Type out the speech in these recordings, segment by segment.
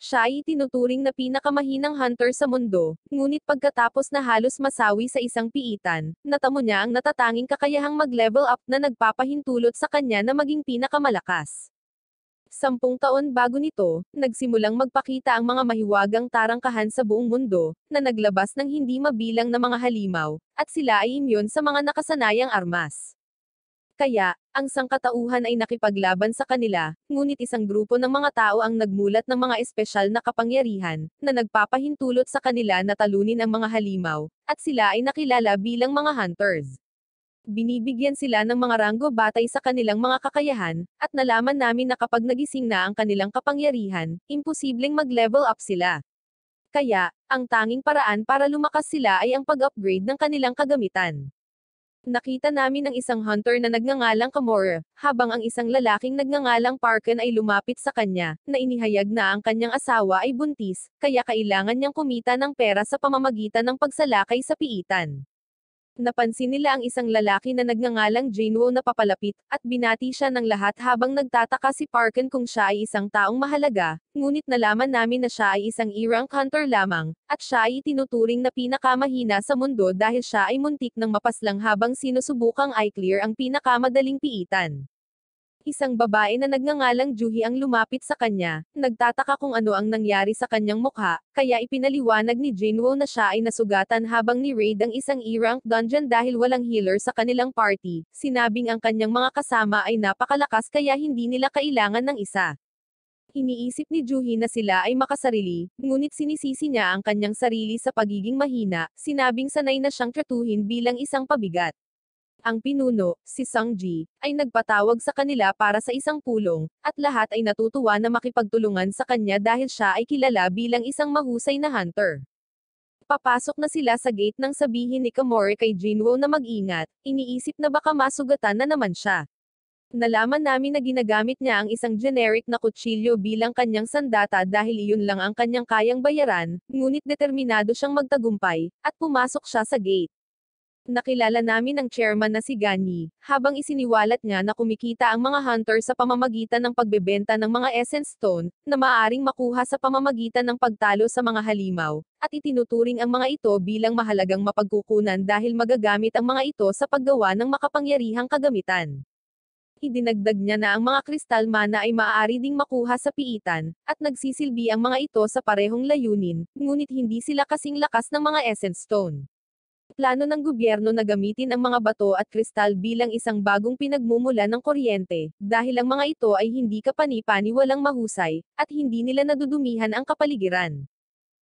Siya ay tinuturing na pinakamahinang hunter sa mundo, ngunit pagkatapos na halos masawi sa isang piitan, natamo niya ang natatanging kakayahang mag-level up na nagpapahintulot sa kanya na maging pinakamalakas. 10 taon bago nito, nagsimulang magpakita ang mga mahiwagang tarangkahan sa buong mundo, na naglabas ng hindi mabilang na mga halimaw, at sila ay imyon sa mga nakasanayang armas. Kaya, ang sangkatauhan ay nakipaglaban sa kanila, ngunit isang grupo ng mga tao ang nagmulat ng mga espesyal na kapangyarihan, na nagpapahintulot sa kanila na talunin ang mga halimaw, at sila ay nakilala bilang mga hunters. Binibigyan sila ng mga ranggo batay sa kanilang mga kakayahan, at nalaman namin na kapag nagising na ang kanilang kapangyarihan, imposibleng mag-level up sila. Kaya, ang tanging paraan para lumakas sila ay ang pag-upgrade ng kanilang kagamitan. Nakita namin ang isang hunter na nagngangalang Kamora, habang ang isang lalaking nagngangalang Parken ay lumapit sa kanya, na inihayag na ang kanyang asawa ay buntis, kaya kailangan niyang kumita ng pera sa pamamagitan ng pagsalakay sa piitan. Napansin nila ang isang lalaki na nagngangalang Janeway na papalapit, at binati siya ng lahat habang nagtataka si Parken kung siya ay isang taong mahalaga, ngunit nalaman namin na siya ay isang E-rank hunter lamang, at siya ay tinuturing na pinakamahina sa mundo dahil siya ay muntik ng mapaslang habang sinusubukang i-clear ang pinakamadaling piitan. Isang babae na nagngangalang Juhi ang lumapit sa kanya, nagtataka kung ano ang nangyari sa kanyang mukha, kaya ipinaliwanag ni Jinwoo na siya ay nasugatan habang ni-raid ang isang E-rank dungeon dahil walang healer sa kanilang party, sinabing ang kanyang mga kasama ay napakalakas kaya hindi nila kailangan ng isa. Iniisip ni Juhi na sila ay makasarili, ngunit sinisisi niya ang kanyang sarili sa pagiging mahina, sinabing sanay na siyang tratuhin bilang isang pabigat. Ang pinuno, si Sungji, ay nagpatawag sa kanila para sa isang pulong, at lahat ay natutuwa na makipagtulungan sa kanya dahil siya ay kilala bilang isang mahusay na hunter. Papasok na sila sa gate nang sabihin ni Kamori kay Jinwoo na mag-ingat, iniisip na baka masugatan na naman siya. Nalaman namin na ginagamit niya ang isang generic na kutsilyo bilang kanyang sandata dahil iyon lang ang kanyang kayang bayaran, ngunit determinado siyang magtagumpay, at pumasok siya sa gate. Nakilala namin ang chairman na si Ganyi, habang isiniwalat niya na kumikita ang mga hunter sa pamamagitan ng pagbebenta ng mga essence stone, na maaaring makuha sa pamamagitan ng pagtalo sa mga halimaw, at itinuturing ang mga ito bilang mahalagang mapagkukunan dahil magagamit ang mga ito sa paggawa ng makapangyarihang kagamitan. Idinagdag niya na ang mga kristal mana ay maaari ding makuha sa piitan, at nagsisilbi ang mga ito sa parehong layunin, ngunit hindi sila kasing lakas ng mga essence stone. Plano ng gobyerno na gamitin ang mga bato at kristal bilang isang bagong pinagmumula ng kuryente, dahil ang mga ito ay hindi kapani-paniwalang mahusay, at hindi nila nadudumihan ang kapaligiran.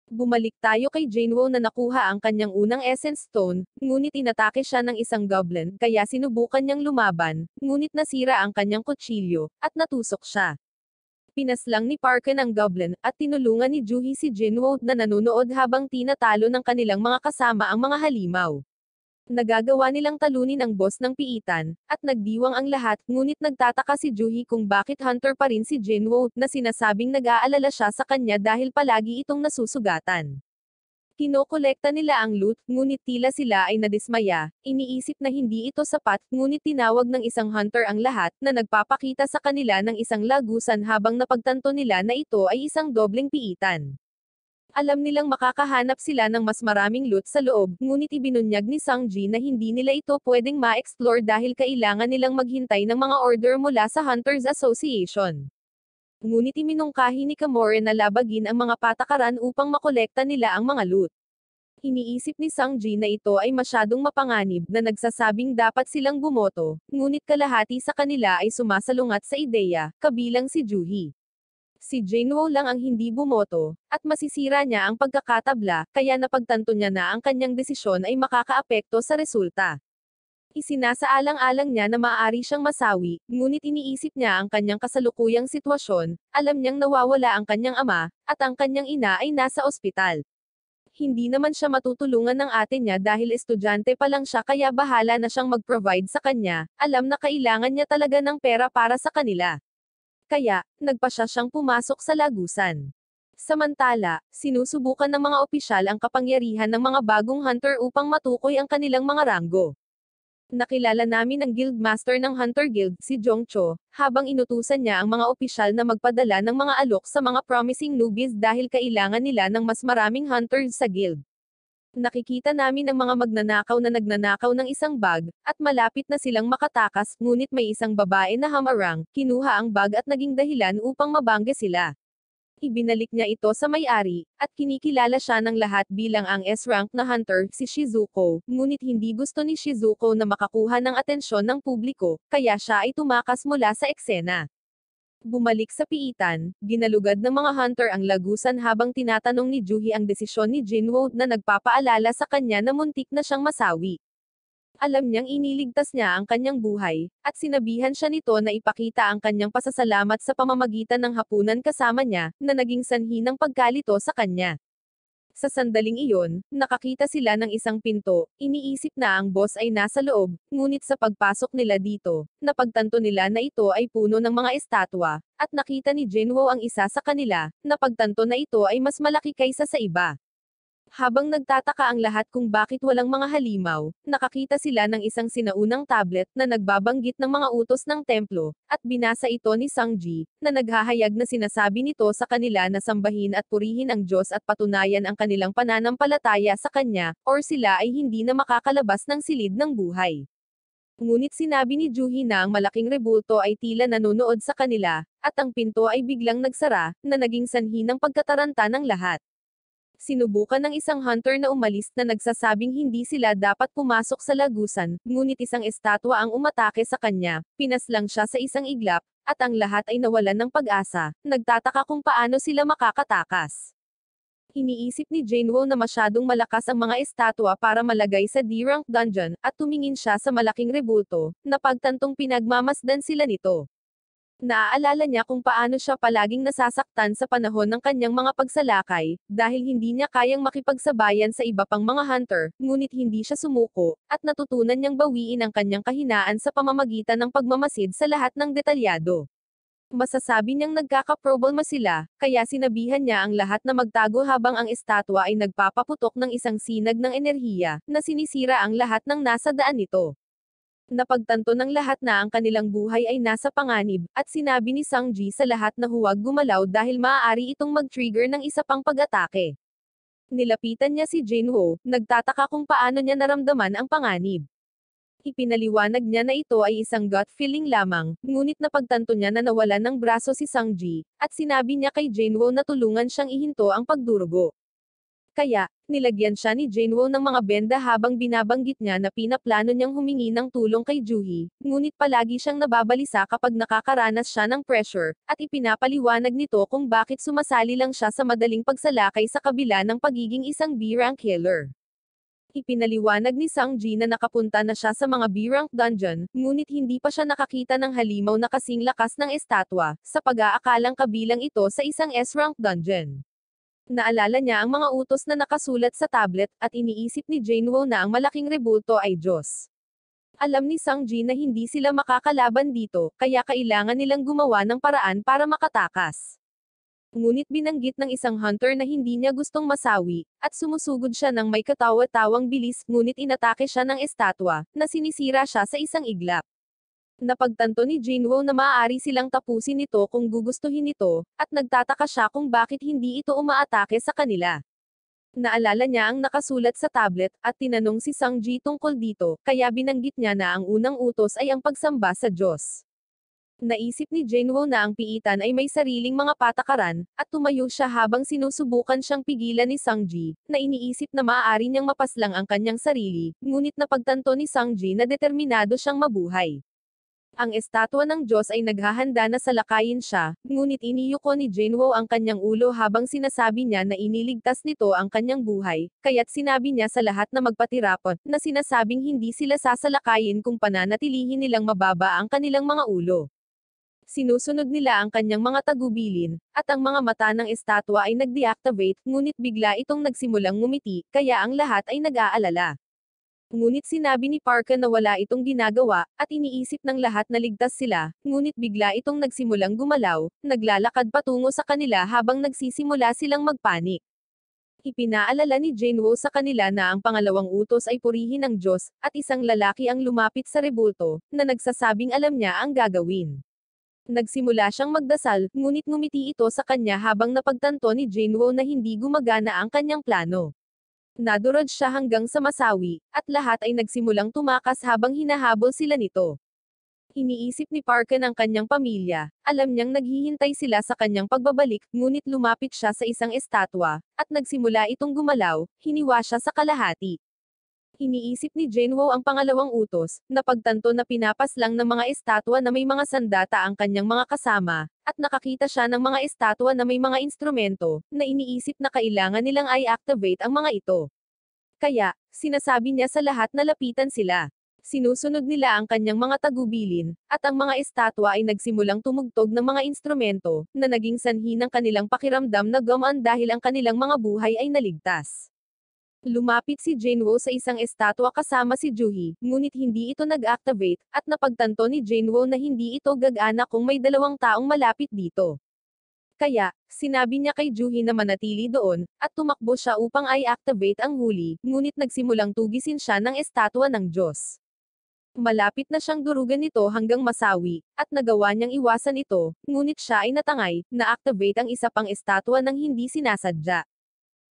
Bumalik tayo kay Janeway na nakuha ang kanyang unang essence stone, ngunit inatake siya ng isang goblin, kaya sinubukan niyang lumaban, ngunit nasira ang kanyang kutsilyo, at natusok siya. Pinaslang ni Parken ang goblin, at tinulungan ni Juhi si Jinwoo na nanonood habang tinatalo ng kanilang mga kasama ang mga halimaw. Nagagawa nilang talunin ang boss ng piitan, at nagdiwang ang lahat, ngunit nagtataka si Juhi kung bakit hunter pa rin si Jinwoo, na sinasabing nag-aalala siya sa kanya dahil palagi itong nasusugatan. Kinokolekta nila ang loot, ngunit tila sila ay nadismaya, iniisip na hindi ito sapat, ngunit tinawag ng isang hunter ang lahat, na nagpapakita sa kanila ng isang lagusan habang napagtanto nila na ito ay isang dobleng piitan. Alam nilang makakahanap sila ng mas maraming loot sa loob, ngunit ibinunyag ni Sungji na hindi nila ito pwedeng ma-explore dahil kailangan nilang maghintay ng mga order mula sa Hunters Association. Ngunit iminungkahi ni Kamore na labagin ang mga patakaran upang makolekta nila ang mga loot. Iniisip ni Sungji na ito ay masyadong mapanganib na nagsasabing dapat silang bumoto, ngunit kalahati sa kanila ay sumasalungat sa ideya, kabilang si Juhi. Si Jinwoo lang ang hindi bumoto, at masisira niya ang pagkakatabla, kaya napagtanto niya na ang kanyang desisyon ay makakaapekto sa resulta. Isinasaalang-alang niya na maaari siyang masawi, ngunit iniisip niya ang kanyang kasalukuyang sitwasyon, alam niyang nawawala ang kanyang ama, at ang kanyang ina ay nasa ospital. Hindi naman siya matutulungan ng ate niya dahil estudyante pa lang siya kaya bahala na siyang mag-provide sa kanya, alam na kailangan niya talaga ng pera para sa kanila. Kaya, nagpasya siyang pumasok sa lagusan. Samantala, sinusubukan ng mga opisyal ang kapangyarihan ng mga bagong hunter upang matukoy ang kanilang mga ranggo. Nakilala namin ang guildmaster ng Hunter Guild, si Jongcho, habang inutusan niya ang mga opisyal na magpadala ng mga alok sa mga promising newbies dahil kailangan nila ng mas maraming hunters sa guild. Nakikita namin ang mga magnanakaw na nagnanakaw ng isang bag, at malapit na silang makatakas, ngunit may isang babae na hamarang, kinuha ang bag at naging dahilan upang mabangga sila. Ibinalik niya ito sa may-ari, at kinikilala siya ng lahat bilang ang S-rank na hunter, si Shizuko, ngunit hindi gusto ni Shizuko na makakuha ng atensyon ng publiko, kaya siya ay tumakas mula sa eksena. Bumalik sa piitan, ginalugad ng mga hunter ang lagusan habang tinatanong ni Juhi ang desisyon ni Jinwoo na nagpapaalala sa kanya na muntik na siyang masawi. Alam niyang iniligtas niya ang kanyang buhay, at sinabihan siya nito na ipakita ang kanyang pasasalamat sa pamamagitan ng hapunan kasama niya, na naging sanhi ng pagkalito sa kanya. Sa sandaling iyon, nakakita sila ng isang pinto, iniisip na ang boss ay nasa loob, ngunit sa pagpasok nila dito, napagtanto nila na ito ay puno ng mga estatwa, at nakita ni Jinwoo ang isa sa kanila, napagtanto na ito ay mas malaki kaysa sa iba. Habang nagtataka ang lahat kung bakit walang mga halimaw, nakakita sila ng isang sinaunang tablet na nagbabanggit ng mga utos ng templo, at binasa ito ni Sangji, na naghahayag na sinasabi nito sa kanila na sambahin at purihin ang Diyos at patunayan ang kanilang pananampalataya sa Kanya, or sila ay hindi na makakalabas ng silid ng buhay. Ngunit sinabi ni Juhi na ang malaking rebulto ay tila nanonood sa kanila, at ang pinto ay biglang nagsara, na naging sanhi ng pagkataranta ng lahat. Sinubukan ng isang hunter na umalis na nagsasabing hindi sila dapat pumasok sa lagusan, ngunit isang estatwa ang umatake sa kanya, pinaslang siya sa isang iglap, at ang lahat ay nawalan ng pag-asa, nagtataka kung paano sila makakatakas. Iniisip ni Jinwoo na masyadong malakas ang mga estatwa para malagay sa D-rank dungeon, at tumingin siya sa malaking rebulto, na pagtantong pinagmamasdan sila nito. Naaalala niya kung paano siya palaging nasasaktan sa panahon ng kanyang mga pagsalakay, dahil hindi niya kayang makipagsabayan sa iba pang mga hunter, ngunit hindi siya sumuko, at natutunan niyang bawiin ang kanyang kahinaan sa pamamagitan ng pagmamasid sa lahat ng detalyado. Masasabi niyang nagkakaproblema sila, kaya sinabihan niya ang lahat na magtago habang ang estatwa ay nagpapaputok ng isang sinag ng enerhiya, na sinisira ang lahat ng nasa daan nito. Napagtanto ng lahat na ang kanilang buhay ay nasa panganib, at sinabi ni Sangji sa lahat na huwag gumalaw dahil maaari itong mag-trigger ng isa pang pag-atake. Nilapitan niya si Jinwoo, nagtataka kung paano niya naramdaman ang panganib. Ipinaliwanag niya na ito ay isang gut feeling lamang, ngunit napagtanto niya na nawalan ng braso si Sangji, at sinabi niya kay Jinwoo na tulungan siyang ihinto ang pagdurugo. Kaya, nilagyan siya ni Jinwoo ng mga benda habang binabanggit niya na pinaplano niyang humingi ng tulong kay Juhi, ngunit palagi siyang nababalisa kapag nakakaranas siya ng pressure, at ipinapaliwanag nito kung bakit sumasali lang siya sa madaling pagsalakay sa kabila ng pagiging isang B-rank killer. Ipinaliwanag ni Sangji na nakapunta na siya sa mga B-rank dungeon, ngunit hindi pa siya nakakita ng halimaw na kasing lakas ng estatwa, sa pag-aakalang kabilang ito sa isang S-rank dungeon. Naalala niya ang mga utos na nakasulat sa tablet, at iniisip ni Jinwoo na ang malaking rebulto ay Diyos. Alam ni Sangji na hindi sila makakalaban dito, kaya kailangan nilang gumawa ng paraan para makatakas. Ngunit binanggit ng isang hunter na hindi niya gustong masawi, at sumusugod siya ng may katawa-tawang bilis, ngunit inatake siya ng estatwa, na sinisira siya sa isang iglap. Napagtanto ni Jinwoo na maaari silang tapusin ito kung gugustuhin ito, at nagtataka siya kung bakit hindi ito umaatake sa kanila. Naalala niya ang nakasulat sa tablet, at tinanong si Sangji tungkol dito, kaya binanggit niya na ang unang utos ay ang pagsamba sa Diyos. Naisip ni Jinwoo na ang piitan ay may sariling mga patakaran, at tumayo siya habang sinusubukan siyang pigilan ni Sangji, na iniisip na maaari niyang mapaslang ang kanyang sarili, ngunit napagtanto ni Sangji na determinado siyang mabuhay. Ang estatwa ng Diyos ay naghahanda na salakayin siya, ngunit iniyuko ni Jinwoo ang kanyang ulo habang sinasabi niya na iniligtas nito ang kanyang buhay, kaya't sinabi niya sa lahat na magpatirapon, na sinasabing hindi sila sasalakayin kung pananatilihin nilang mababa ang kanilang mga ulo. Sinusunod nila ang kanyang mga tagubilin, at ang mga mata ng estatwa ay nag-deactivate, ngunit bigla itong nagsimulang ngumiti, kaya ang lahat ay nag-aalala. Ngunit sinabi ni Parka na wala itong ginagawa, at iniisip ng lahat na ligtas sila, ngunit bigla itong nagsimulang gumalaw, naglalakad patungo sa kanila habang nagsisimula silang magpanik. Ipinaalala ni Jinwoo sa kanila na ang pangalawang utos ay purihin ang Diyos, at isang lalaki ang lumapit sa rebulto, na nagsasabing alam niya ang gagawin. Nagsimula siyang magdasal, ngunit ngumiti ito sa kanya habang napagtanto ni Jinwoo na hindi gumagana ang kanyang plano. Nadurog siya hanggang sa masawi, at lahat ay nagsimulang tumakas habang hinahabol sila nito. Iniisip ni Parkin ang kanyang pamilya, alam niyang naghihintay sila sa kanyang pagbabalik, ngunit lumapit siya sa isang estatwa, at nagsimula itong gumalaw, hiniwa siya sa kalahati. Iniisip ni Jinwoo ang pangalawang utos, na pagtanto na pinapaslang ng mga estatwa na may mga sandata ang kanyang mga kasama, at nakakita siya ng mga estatwa na may mga instrumento, na iniisip na kailangan nilang i-activate ang mga ito. Kaya, sinasabi niya sa lahat na lapitan sila. Sinusunod nila ang kanyang mga tagubilin, at ang mga estatwa ay nagsimulang tumugtog ng mga instrumento, na naging sanhi ng kanilang pakiramdam na gumaan dahil ang kanilang mga buhay ay naligtas. Lumapit si Jinwoo sa isang estatwa kasama si Juhi, ngunit hindi ito nag-activate, at napagtanto ni Jinwoo na hindi ito gagana kung may dalawang taong malapit dito. Kaya, sinabi niya kay Juhi na manatili doon, at tumakbo siya upang i-activate ang huli, ngunit nagsimulang tugisin siya ng estatwa ng Diyos. Malapit na siyang durugan nito hanggang masawi, at nagawa niyang iwasan ito, ngunit siya ay natangay, na-activate ang isa pang estatwa ng hindi sinasadya.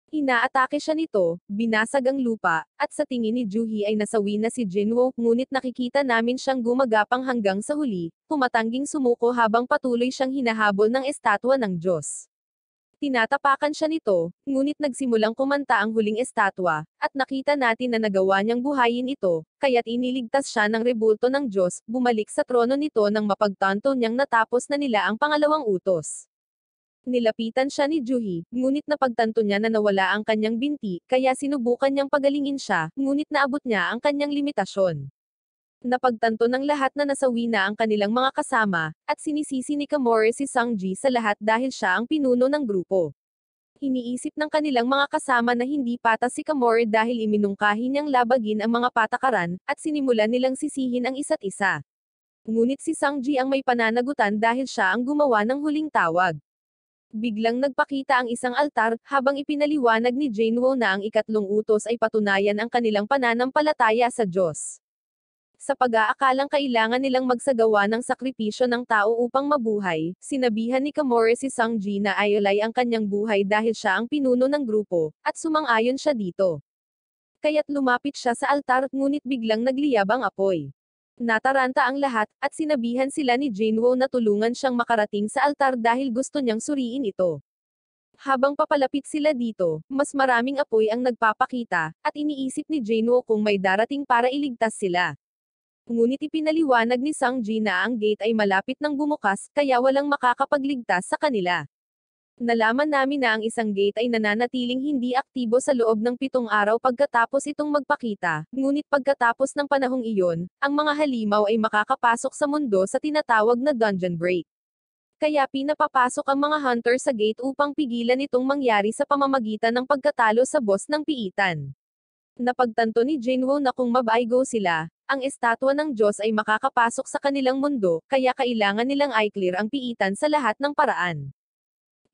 Inaatake siya nito, binasag ang lupa, at sa tingin ni Juhi ay nasawi na si Jinwoo, ngunit nakikita namin siyang gumagapang hanggang sa huli, tumatangging sumuko habang patuloy siyang hinahabol ng estatwa ng Diyos. Tinatapakan siya nito, ngunit nagsimulang kumanta ang huling estatwa, at nakita natin na nagawa niyang buhayin ito, kaya't iniligtas siya ng rebulto ng Diyos, bumalik sa trono nito nang mapagtanto niyang natapos na nila ang pangalawang utos. Nilapitan siya ni Juhi, ngunit napagtanto niya na nawala ang kanyang binti, kaya sinubukan niyang pagalingin siya, ngunit naabot niya ang kanyang limitasyon. Napagtanto ng lahat na nasawi na ang kanilang mga kasama, at sinisisi ni Kamore si Sangji sa lahat dahil siya ang pinuno ng grupo. Iniisip ng kanilang mga kasama na hindi patas si Kamore dahil iminungkahi niyang labagin ang mga patakaran, at sinimulan nilang sisihin ang isa't isa. Ngunit si Sangji ang may pananagutan dahil siya ang gumawa ng huling tawag. Biglang nagpakita ang isang altar, habang ipinaliwanag ni Jinwoo na ang ikatlong utos ay patunayan ang kanilang pananampalataya sa Diyos. Sa pag-aakalang kailangan nilang magsagawa ng sakripisyo ng tao upang mabuhay, sinabihan ni Kamore si Sangji na ayolay ang kanyang buhay dahil siya ang pinuno ng grupo, at sumang-ayon siya dito. Kaya't lumapit siya sa altar, ngunit biglang nagliyab ang apoy. Nataranta ang lahat, at sinabihan sila ni Jinwoo na tulungan siyang makarating sa altar dahil gusto niyang suriin ito. Habang papalapit sila dito, mas maraming apoy ang nagpapakita, at iniisip ni Jinwoo kung may darating para iligtas sila. Ngunit ipinaliwanag ni Sangji na ang gate ay malapit nang bumukas, kaya walang makakapagligtas sa kanila. Nalaman namin na ang isang gate ay nananatiling hindi aktibo sa loob ng 7 araw pagkatapos itong magpakita, ngunit pagkatapos ng panahong iyon, ang mga halimaw ay makakapasok sa mundo sa tinatawag na dungeon break. Kaya pinapapasok ang mga hunter sa gate upang pigilan itong mangyari sa pamamagitan ng pagkatalo sa boss ng piitan. Napagtanto ni Jinwoo na kung mabaygo sila, ang estatwa ng Diyos ay makakapasok sa kanilang mundo, kaya kailangan nilang i-clear ang piitan sa lahat ng paraan.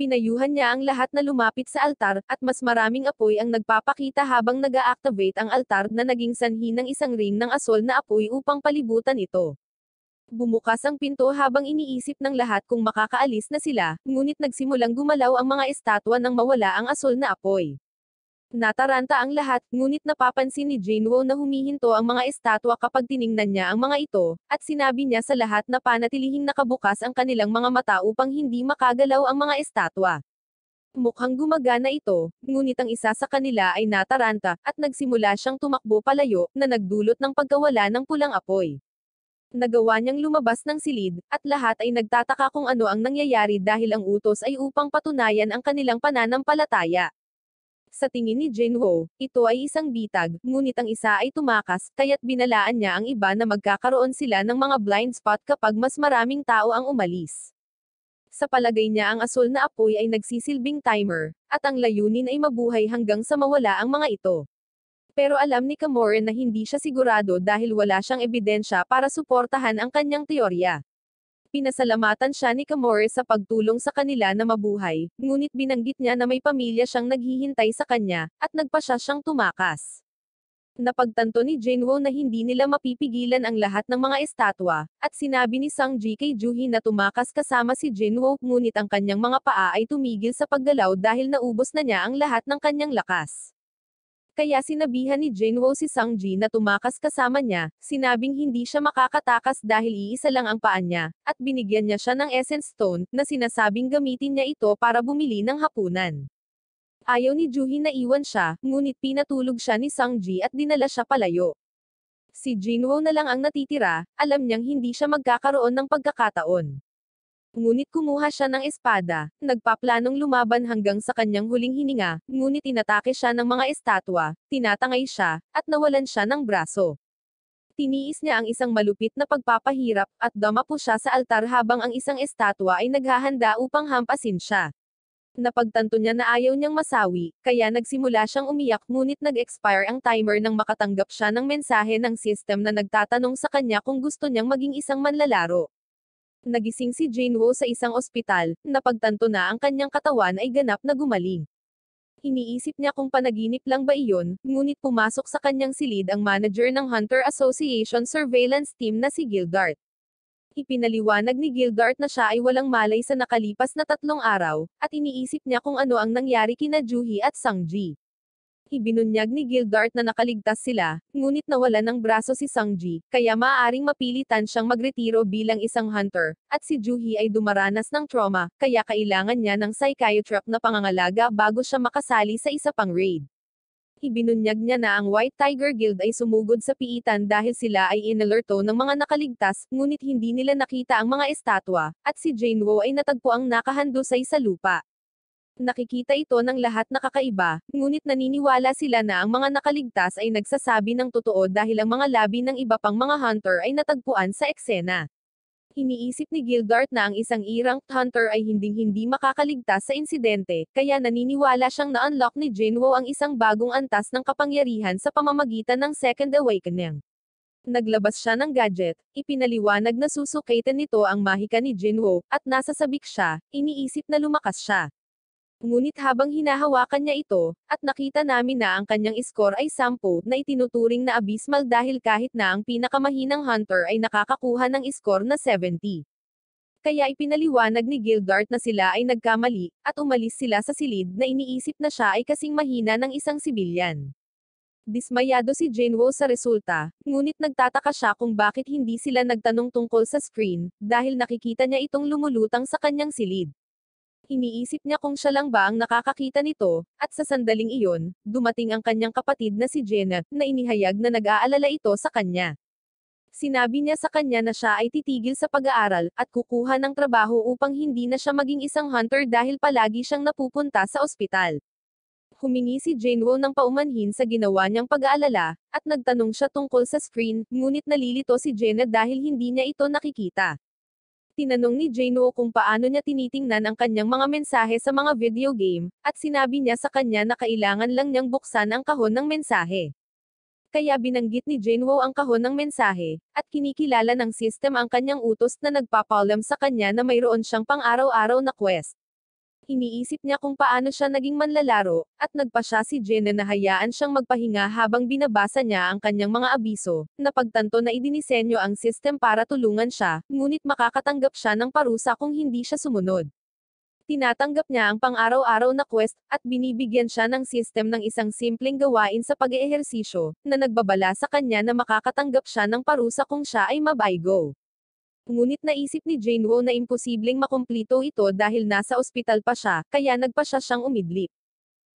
Pinayuhan niya ang lahat na lumapit sa altar, at mas maraming apoy ang nagpapakita habang nag-a-activate ang altar na naging sanhi ng isang ring ng asol na apoy upang palibutan ito. Bumukas ang pinto habang iniisip ng lahat kung makakaalis na sila, ngunit nagsimulang gumalaw ang mga estatwa nang mawala ang asol na apoy. Nataranta ang lahat, ngunit napapansin ni Jinwoo na humihinto ang mga estatwa kapag tiningnan niya ang mga ito, at sinabi niya sa lahat na panatilihing nakabukas ang kanilang mga mata upang hindi makagalaw ang mga estatwa. Mukhang gumagana ito, ngunit ang isa sa kanila ay nataranta, at nagsimula siyang tumakbo palayo, na nagdulot ng pagkawala ng pulang apoy. Nagawa niyang lumabas ng silid, at lahat ay nagtataka kung ano ang nangyayari dahil ang utos ay upang patunayan ang kanilang pananampalataya. Sa tingin ni Jinwoo, ito ay isang bitag, ngunit ang isa ay tumakas, kaya't binalaan niya ang iba na magkakaroon sila ng mga blind spot kapag mas maraming tao ang umalis. Sa palagay niya ang asol na apoy ay nagsisilbing timer, at ang layunin ay mabuhay hanggang sa mawala ang mga ito. Pero alam ni Kamore na hindi siya sigurado dahil wala siyang ebidensya para suportahan ang kanyang teorya. Pinasalamatan siya ni Kamore sa pagtulong sa kanila na mabuhay, ngunit binanggit niya na may pamilya siyang naghihintay sa kanya, at nagpa siyang tumakas. Napagtanto ni Jinwoo na hindi nila mapipigilan ang lahat ng mga estatwa, at sinabi ni Sangji kay Juhi na tumakas kasama si Jinwoo, ngunit ang kanyang mga paa ay tumigil sa paggalaw dahil naubos na niya ang lahat ng kanyang lakas. Kaya sinabihan ni Jinwoo si Sangji na tumakas kasama niya, sinabing hindi siya makakatakas dahil iisa lang ang paa niya, at binigyan niya siya ng Essence Stone, na sinasabing gamitin niya ito para bumili ng hapunan. Ayaw ni Juhi na iwan siya, ngunit pinatulog siya ni Sangji at dinala siya palayo. Si Jinwoo na lang ang natitira, alam niyang hindi siya magkakaroon ng pagkakataon. Ngunit kumuha siya ng espada, nagpaplanong lumaban hanggang sa kanyang huling hininga, ngunit inatake siya ng mga estatwa, tinatangay siya, at nawalan siya ng braso. Tiniis niya ang isang malupit na pagpapahirap, at dumapo siya sa altar habang ang isang estatwa ay naghahanda upang hampasin siya. Napagtanto niya na ayaw niyang masawi, kaya nagsimula siyang umiyak ngunit nag-expire ang timer nang makatanggap siya ng mensahe ng system na nagtatanong sa kanya kung gusto niyang maging isang manlalaro. Nagising si Jinwoo sa isang ospital, napagtanto na ang kanyang katawan ay ganap na gumaling. Iniisip niya kung panaginip lang ba iyon, ngunit pumasok sa kanyang silid ang manager ng Hunter Association Surveillance Team na si Gildart. Ipinaliwanag ni Gildart na siya ay walang malay sa nakalipas na 3 araw, at iniisip niya kung ano ang nangyari kina Juhi at Sangji. Ibinunyag ni Gildart na nakaligtas sila, ngunit nawalan ng braso si Sangji, kaya maaaring mapilitan siyang magretiro bilang isang hunter, at si Juhi ay dumaranas ng trauma, kaya kailangan niya ng psychiatrist na pangangalaga bago siya makasali sa isa pang raid. Ibinunyag niya na ang White Tiger Guild ay sumugod sa piitan dahil sila ay inalerto ng mga nakaligtas, ngunit hindi nila nakita ang mga estatwa, at si Jinwoo ay natagpuang nakahandusay sa lupa. Nakikita ito ng lahat na kakaiba, ngunit naniniwala sila na ang mga nakaligtas ay nagsasabi ng totoo dahil ang mga labi ng iba pang mga hunter ay natagpuan sa eksena. Iniisip ni Gildart na ang isang E-ranked hunter ay hinding-hindi makakaligtas sa insidente, kaya naniniwala siyang na-unlock ni Jinwoo ang isang bagong antas ng kapangyarihan sa pamamagitan ng Second Awakening. Naglabas siya ng gadget, ipinaliwanag na susukatin nito ang mahika ni Jinwoo, at nasa sabik siya, iniisip na lumakas siya. Ngunit habang hinahawakan niya ito, at nakita namin na ang kanyang score ay 10, na itinuturing na abysmal dahil kahit na ang pinakamahinang hunter ay nakakakuha ng score na 70. Kaya ipinaliwanag ni Gildart na sila ay nagkamali, at umalis sila sa silid na iniisip na siya ay kasing mahina ng isang sibilyan. Dismayado si Jinwoo sa resulta, ngunit nagtataka siya kung bakit hindi sila nagtanong tungkol sa screen, dahil nakikita niya itong lumulutang sa kanyang silid. Iniisip niya kung siya lang ba ang nakakakita nito, at sa sandaling iyon, dumating ang kanyang kapatid na si Jenna, na inihayag na nag-aalala ito sa kanya. Sinabi niya sa kanya na siya ay titigil sa pag-aaral, at kukuha ng trabaho upang hindi na siya maging isang hunter dahil palagi siyang napupunta sa ospital. Humingi si Jinwoo ng paumanhin sa ginawa niyang pag-aalala, at nagtanong siya tungkol sa screen, ngunit nalilito si Jenna dahil hindi niya ito nakikita. Tinanong ni Jinwoo kung paano niya tinitingnan ang kanyang mga mensahe sa mga video game, at sinabi niya sa kanya na kailangan lang niyang buksan ang kahon ng mensahe. Kaya binanggit ni Jinwoo ang kahon ng mensahe, at kinikilala ng system ang kanyang utos na nagpapaalam sa kanya na mayroon siyang pang-araw-araw na quest. Iniisip niya kung paano siya naging manlalaro, at nagpa siya si Jenna na hayaan siyang magpahinga habang binabasa niya ang kanyang mga abiso, napagtanto na idinisenyo ang system para tulungan siya, ngunit makakatanggap siya ng parusa kung hindi siya sumunod. Tinatanggap niya ang pang-araw-araw na quest, at binibigyan siya ng system ng isang simpleng gawain sa pag-eehersisyo, na nagbabala sa kanya na makakatanggap siya ng parusa kung siya ay mabaygo. Ngunit naisip ni Jinwoo na imposibleng makumplito ito dahil nasa ospital pa siya, kaya nagpa siyang umidlip.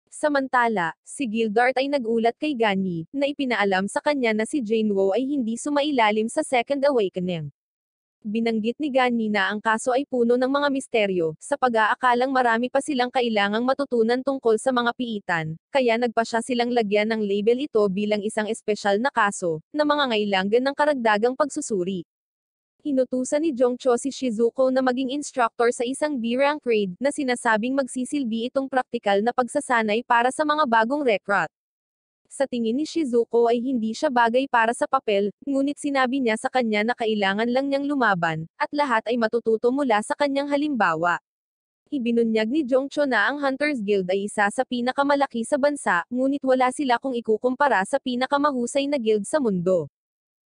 Samantala, si Gildart ay nagulat kay Ganyi, na ipinaalam sa kanya na si Jinwoo ay hindi sumailalim sa Second Awakening. Binanggit ni Ganyi na ang kaso ay puno ng mga misteryo, sa pag-aakalang marami pa silang kailangang matutunan tungkol sa mga piitan, kaya nagpa silang lagyan ng label ito bilang isang espesyal na kaso, na mangangailangan ng karagdagang pagsusuri. Inutusan ni Jongcho si Shizuko na maging instructor sa isang B-rank raid, na sinasabing magsisilbi itong praktikal na pagsasanay para sa mga bagong recruit. Sa tingin ni Shizuko ay hindi siya bagay para sa papel, ngunit sinabi niya sa kanya na kailangan lang niyang lumaban, at lahat ay matututo mula sa kanyang halimbawa. Ibinunyag ni Jongcho na ang Hunters Guild ay isa sa pinakamalaki sa bansa, ngunit wala sila kung ikukumpara sa pinakamahusay na guild sa mundo.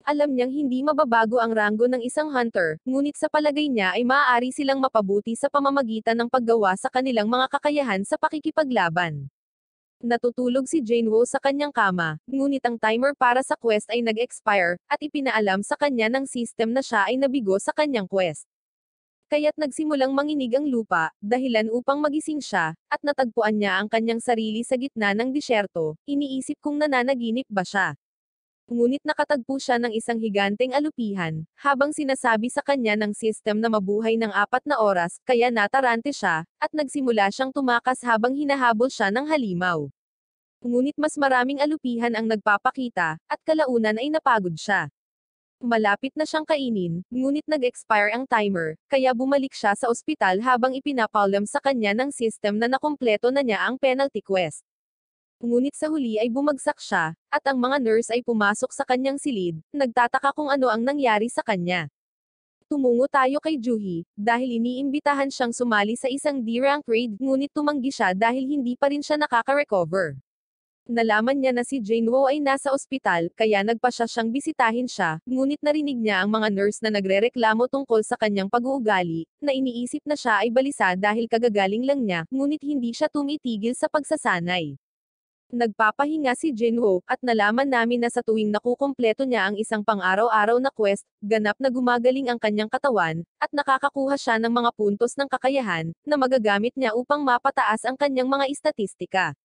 Alam niyang hindi mababago ang ranggo ng isang hunter, ngunit sa palagay niya ay maaari silang mapabuti sa pamamagitan ng paggawa sa kanilang mga kakayahan sa pakikipaglaban. Natutulog si Janewoo sa kanyang kama, ngunit ang timer para sa quest ay nag-expire, at ipinaalam sa kanya ng system na siya ay nabigo sa kanyang quest. Kaya't nagsimulang manginig ang lupa, dahilan upang magising siya, at natagpuan niya ang kanyang sarili sa gitna ng disyerto, iniisip kung nananaginip ba siya. Ngunit nakatagpo siya ng isang higanteng alupihan, habang sinasabi sa kanya ng system na mabuhay ng 4 na oras, kaya natarante siya, at nagsimula siyang tumakas habang hinahabol siya ng halimaw. Ngunit mas maraming alupihan ang nagpapakita, at kalaunan ay napagod siya. Malapit na siyang kainin, ngunit nag-expire ang timer, kaya bumalik siya sa ospital habang ipinapaalam sa kanya ng system na nakumpleto na niya ang penalty quest. Ngunit sa huli ay bumagsak siya, at ang mga nurse ay pumasok sa kanyang silid, nagtataka kung ano ang nangyari sa kanya. Tumungo tayo kay Juhi, dahil iniimbitahan siyang sumali sa isang D-rank raid, ngunit tumanggi siya dahil hindi pa rin siya nakaka-recover. Nalaman niya na si Janewoo ay nasa ospital, kaya nagpa siyang bisitahin siya, ngunit narinig niya ang mga nurse na nagrereklamo tungkol sa kanyang pag-uugali, na iniisip na siya ay balisa dahil kagagaling lang niya, ngunit hindi siya tumitigil sa pagsasanay. Nagpapahinga si Jinwoo, at nalaman namin na sa tuwing nakukumpleto niya ang isang pang-araw-araw na quest, ganap na gumagaling ang kanyang katawan, at nakakakuha siya ng mga puntos ng kakayahan, na magagamit niya upang mapataas ang kanyang mga istatistika.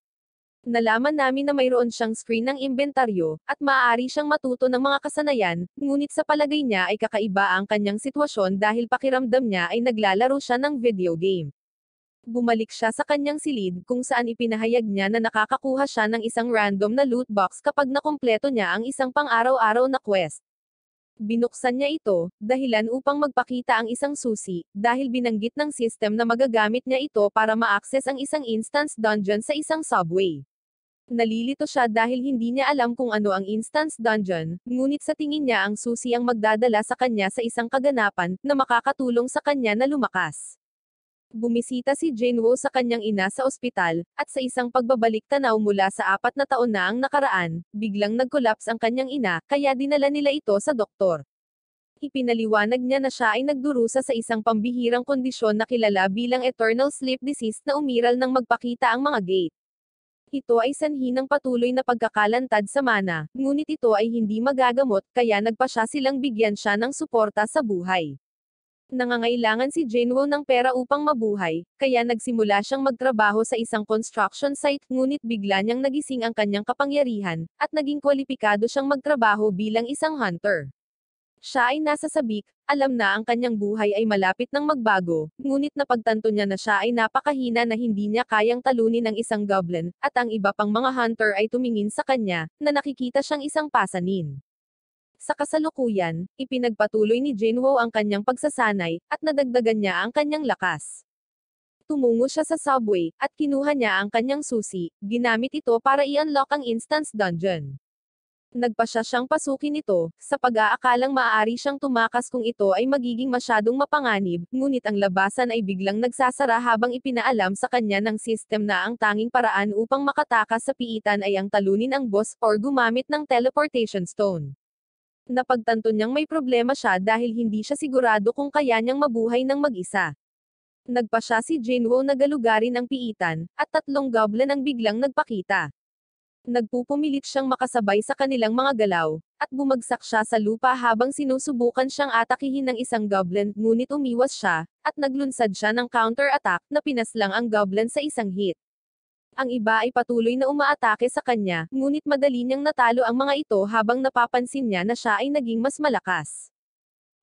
Nalaman namin na mayroon siyang screen ng inventaryo, at maaari siyang matuto ng mga kasanayan, ngunit sa palagay niya ay kakaiba ang kanyang sitwasyon dahil pakiramdam niya ay naglalaro siya ng video game. Bumalik siya sa kanyang silid kung saan ipinahayag niya na nakakakuha siya ng isang random na loot box kapag nakumpleto niya ang isang pang-araw-araw na quest. Binuksan niya ito, dahilan upang magpakita ang isang susi, dahil binanggit ng system na magagamit niya ito para ma-access ang isang instance dungeon sa isang subway. Nalilito siya dahil hindi niya alam kung ano ang instance dungeon, ngunit sa tingin niya ang susi ang magdadala sa kanya sa isang kaganapan na makakatulong sa kanya na lumakas. Bumisita si Jinwoo sa kanyang ina sa ospital, at sa isang pagbabalik-tanaw mula sa 4 na taon na ang nakaraan, biglang nag-collapse ang kanyang ina, kaya dinala nila ito sa doktor. Ipinaliwanag niya na siya ay nagdurusa sa isang pambihirang kondisyon na kilala bilang eternal sleep disease na umiral nang magpakita ang mga gate. Ito ay sanhi ng patuloy na pagkakalantad sa mana, ngunit ito ay hindi magagamot, kaya nagpa silang bigyan siya ng suporta sa buhay. Nangangailangan si Jinwoo ng pera upang mabuhay, kaya nagsimula siyang magtrabaho sa isang construction site, ngunit bigla niyang nagising ang kanyang kapangyarihan, at naging kwalipikado siyang magtrabaho bilang isang hunter. Siya ay nasa sabik, alam na ang kanyang buhay ay malapit ng magbago, ngunit napagtanto niya na siya ay napakahina na hindi niya kayang talunin ang isang goblin, at ang iba pang mga hunter ay tumingin sa kanya, na nakikita siyang isang pasanin. Sa kasalukuyan, ipinagpatuloy ni Jinwoo ang kanyang pagsasanay, at nadagdagan niya ang kanyang lakas. Tumungo siya sa subway, at kinuha niya ang kanyang susi, ginamit ito para i-unlock ang instance dungeon. Nagpa siyang pasukin ito, sa pag-aakalang maaari siyang tumakas kung ito ay magiging masyadong mapanganib, ngunit ang labasan ay biglang nagsasara habang ipinaalam sa kanya ng system na ang tanging paraan upang makatakas sa piitan ay ang talunin ang boss or gumamit ng teleportation stone. Napagtanto niyang may problema siya dahil hindi siya sigurado kung kaya niyang mabuhay ng mag-isa. Nagpa si Jinwoo na galugarin ang piitan, at 3 goblin ang biglang nagpakita. Nagpupumilit siyang makasabay sa kanilang mga galaw, at bumagsak siya sa lupa habang sinusubukan siyang atakihin ng isang goblin, ngunit umiwas siya, at naglunsad siya ng counter-attack na pinaslang ang goblin sa isang hit. Ang iba ay patuloy na umaatake sa kanya, ngunit madali niyang natalo ang mga ito habang napapansin niya na siya ay naging mas malakas.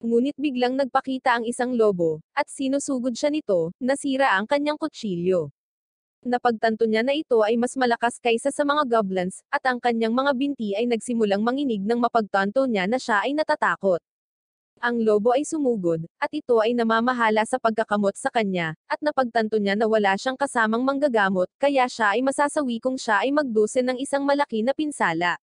Ngunit biglang nagpakita ang isang lobo, at sinusugod siya nito, nasira ang kanyang kutsilyo. Napagtanto niya na ito ay mas malakas kaysa sa mga goblins, at ang kanyang mga binti ay nagsimulang manginig nang mapagtanto niya na siya ay natatakot. Ang lobo ay sumugod, at ito ay namamahala sa pagkakamot sa kanya, at napagtanto niya na wala siyang kasamang manggagamot, kaya siya ay masasawi kung siya ay magdusin ng isang malaki na pinsala.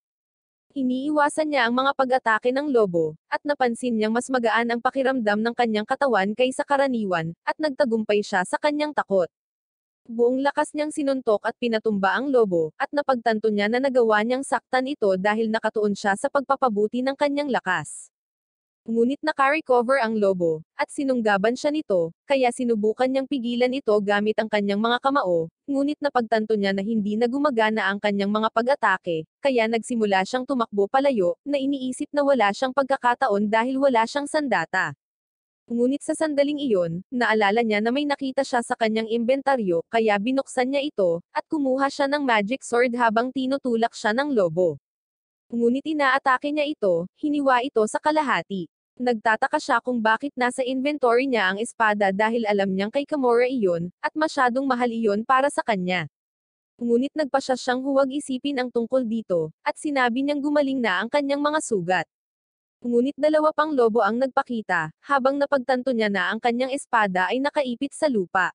Iniiwasan niya ang mga pag-atake ng lobo, at napansin niyang mas magaan ang pakiramdam ng kanyang katawan kaysa karaniwan, at nagtagumpay siya sa kanyang takot. Buong lakas niyang sinuntok at pinatumba ang lobo, at napagtanto niya na nagawa niyang saktan ito dahil nakatuon siya sa pagpapabuti ng kanyang lakas. Ngunit naka-recover ang lobo, at sinunggaban siya nito, kaya sinubukan niyang pigilan ito gamit ang kanyang mga kamao, ngunit napagtanto niya na hindi na gumagana ang kanyang mga pag-atake, kaya nagsimula siyang tumakbo palayo, na iniisip na wala siyang pagkakataon dahil wala siyang sandata. Ngunit sa sandaling iyon, naalala niya na may nakita siya sa kanyang inventaryo, kaya binuksan niya ito, at kumuha siya ng magic sword habang tinutulak siya ng lobo. Ngunit inaatake niya ito, hiniwa ito sa kalahati. Nagtataka siya kung bakit nasa inventory niya ang espada dahil alam niyang kay Gamora iyon, at masyadong mahal iyon para sa kanya. Ngunit nagpasya siyang huwag isipin ang tungkol dito, at sinabi niyang gumaling na ang kanyang mga sugat. Ngunit dalawa pang lobo ang nagpakita, habang napagtanto niya na ang kanyang espada ay nakaipit sa lupa.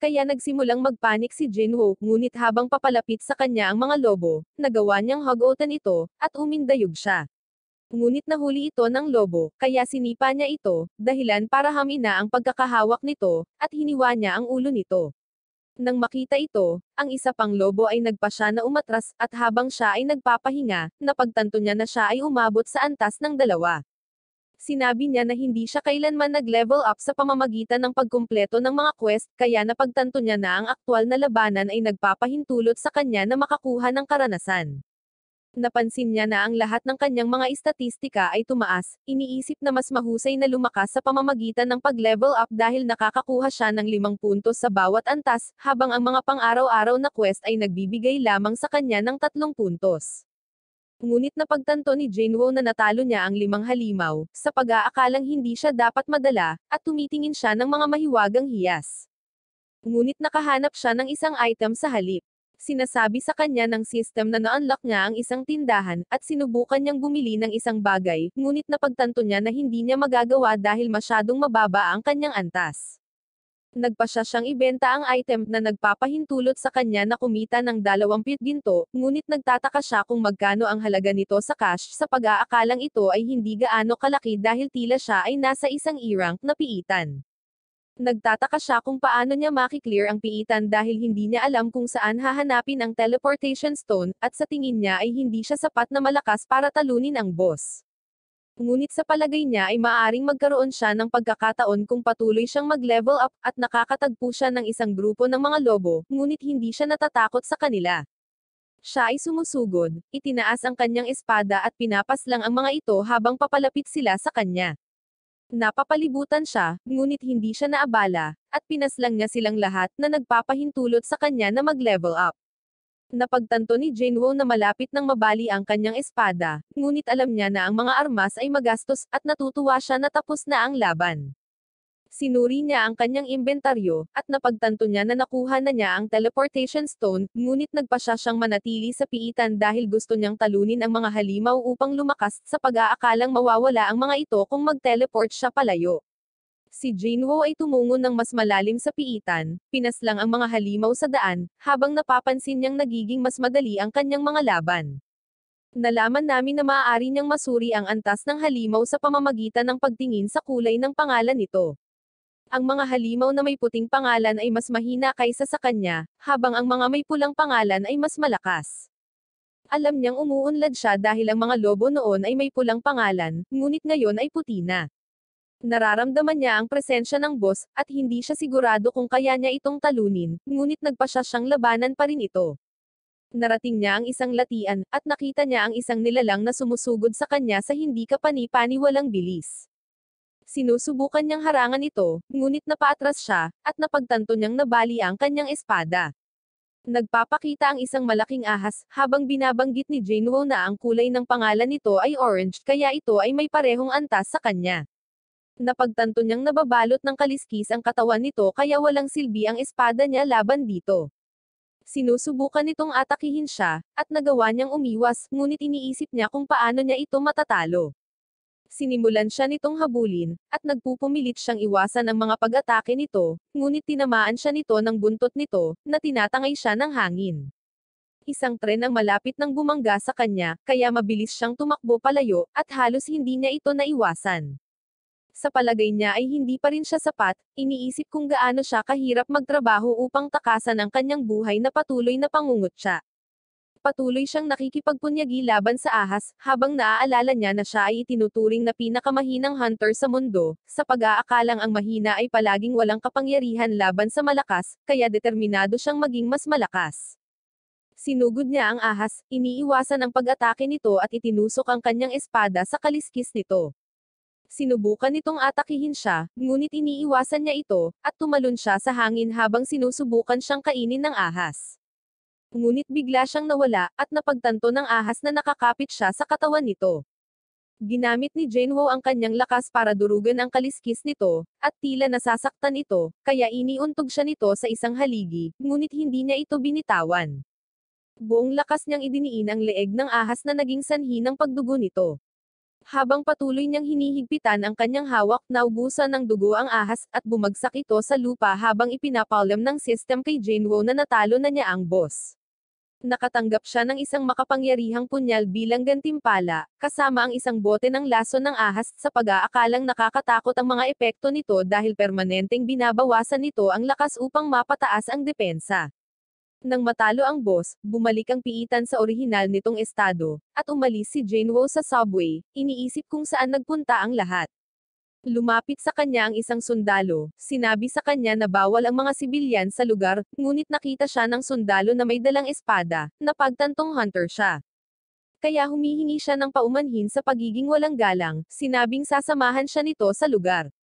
Kaya nagsimulang magpanik si Jinwoo, ngunit habang papalapit sa kanya ang mga lobo, nagawa niyang hagutan ito, at umindayog siya. Ngunit nahuli ito ng lobo, kaya sinipa niya ito, dahilan para hamina ang pagkakahawak nito, at hiniwa niya ang ulo nito. Nang makita ito, ang isa pang lobo ay nagpasya na umatras, at habang siya ay nagpapahinga, napagtanto niya na siya ay umabot sa antas ng dalawa. Sinabi niya na hindi siya kailanman nag-level up sa pamamagitan ng pagkumpleto ng mga quest, kaya napagtanto niya na ang aktwal na labanan ay nagpapahintulot sa kanya na makakuha ng karanasan. Napansin niya na ang lahat ng kanyang mga istatistika ay tumaas, iniisip na mas mahusay na lumakas sa pamamagitan ng pag-level up dahil nakakakuha siya ng 5 puntos sa bawat antas, habang ang mga pang-araw-araw na quest ay nagbibigay lamang sa kanya ng 3 puntos. Ngunit napagtanto ni Jinwoo na natalo niya ang 5 halimaw, sa pag-aakalang hindi siya dapat madala, at tumitingin siya ng mga mahiwagang hiyas. Ngunit nakahanap siya ng isang item sa halip. Sinasabi sa kanya ng system na na-unlock niya ang isang tindahan, at sinubukan niyang bumili ng isang bagay, ngunit napagtanto niya na hindi niya magagawa dahil masyadong mababa ang kanyang antas. Nagpasya siyang ibenta ang item na nagpapahintulot sa kanya na kumita ng 20 ginto, ngunit nagtataka siya kung magkano ang halaga nito sa cash sa pag-aakalang ito ay hindi gaano kalaki dahil tila siya ay nasa isang E-rank na piitan. Nagtataka siya kung paano niya makiklear ang piitan dahil hindi niya alam kung saan hahanapin ang teleportation stone, at sa tingin niya ay hindi siya sapat na malakas para talunin ang boss. Ngunit sa palagay niya ay maaring magkaroon siya ng pagkakataon kung patuloy siyang mag-level up, at nakakatagpo siya ng isang grupo ng mga lobo, ngunit hindi siya natatakot sa kanila. Siya ay sumusugod, itinaas ang kanyang espada at pinapaslang ang mga ito habang papalapit sila sa kanya. Napapalibutan siya, ngunit hindi siya naabala, at pinaslang niya silang lahat na nagpapahintulot sa kanya na mag-level up. Napagtanto ni Jinwoo na malapit nang mabali ang kanyang espada, ngunit alam niya na ang mga armas ay magastos, at natutuwa siya na tapos na ang laban. Sinuri niya ang kanyang inventaryo, at napagtanto niya na nakuha na niya ang teleportation stone, ngunit nagpasya siyang manatili sa piitan dahil gusto niyang talunin ang mga halimaw upang lumakas, sa pag-aakalang mawawala ang mga ito kung mag-teleport siya palayo. Si Jinwoo ay tumungo ng mas malalim sa piitan, pinaslang ang mga halimaw sa daan, habang napapansin niyang nagiging mas madali ang kanyang mga laban. Nalaman namin na maaari niyang masuri ang antas ng halimaw sa pamamagitan ng pagtingin sa kulay ng pangalan nito. Ang mga halimaw na may puting pangalan ay mas mahina kaysa sa kanya, habang ang mga may pulang pangalan ay mas malakas. Alam niyang umuunlad siya dahil ang mga lobo noon ay may pulang pangalan, ngunit ngayon ay puti na. Nararamdaman niya ang presensya ng boss, at hindi siya sigurado kung kaya niya itong talunin, ngunit nagpasya siyang labanan pa rin ito. Narating niya ang isang latian, at nakita niya ang isang nilalang na sumusugod sa kanya sa hindi kapani-paniwalang bilis. Sinusubukan niyang harangan ito, ngunit napaatras siya, at napagtanto niyang nabali ang kanyang espada. Nagpapakita ang isang malaking ahas, habang binabanggit ni Jinwoo na ang kulay ng pangalan nito ay orange, kaya ito ay may parehong antas sa kanya. Napagtanto niyang nababalot ng kaliskis ang katawan nito kaya walang silbi ang espada niya laban dito. Sinusubukan nitong atakihin siya, at nagawa niyang umiwas, ngunit iniisip niya kung paano niya ito matatalo. Sinimulan siya nitong habulin, at nagpupumilit siyang iwasan ang mga pag-atake nito, ngunit tinamaan siya nito ng buntot nito, na tinatangay siya ng hangin. Isang tren ang malapit nang bumangga sa kanya, kaya mabilis siyang tumakbo palayo, at halos hindi niya ito naiwasan. Sa palagay niya ay hindi pa rin siya sapat, iniisip kung gaano siya kahirap magtrabaho upang takasan ang kanyang buhay na patuloy na pangungutya. Patuloy siyang nakikipagpunyagi laban sa ahas, habang naaalala niya na siya ay itinuturing na pinakamahinang hunter sa mundo, sa pag-aakalang ang mahina ay palaging walang kapangyarihan laban sa malakas, kaya determinado siyang maging mas malakas. Sinugod niya ang ahas, iniiwasan ang pag-atake nito at itinusok ang kanyang espada sa kaliskis nito. Sinubukan nitong atakihin siya, ngunit iniiwasan niya ito, at tumalon siya sa hangin habang sinusubukan siyang kainin ng ahas. Ngunit bigla siyang nawala, at napagtanto ng ahas na nakakapit siya sa katawan nito. Ginamit ni Jinwoo ang kanyang lakas para durugan ang kaliskis nito, at tila nasasaktan ito, kaya iniuntog siya nito sa isang haligi, ngunit hindi niya ito binitawan. Buong lakas niyang idiniin ang leeg ng ahas na naging sanhi ng pagdugo nito. Habang patuloy niyang hinihigpitan ang kanyang hawak, naubusan ng dugo ang ahas, at bumagsak ito sa lupa habang ipinapalam ng system kay Jinwoo na natalo na niya ang boss. Nakatanggap siya ng isang makapangyarihang punyal bilang gantimpala, kasama ang isang bote ng laso ng ahas, sa pag-aakalang nakakatakot ang mga epekto nito dahil permanenteng binabawasan nito ang lakas upang mapataas ang depensa. Nang matalo ang boss, bumalik ang piitan sa orihinal nitong estado, at umalis si Jinwoo sa subway, iniisip kung saan nagpunta ang lahat. Lumapit sa kanya ang isang sundalo, sinabi sa kanya na bawal ang mga sibilyan sa lugar, ngunit nakita siya ng sundalo na may dalang espada, na pagtantong hunter siya. Kaya humihingi siya ng paumanhin sa pagiging walang galang, sinabing sasamahan siya nito sa lugar.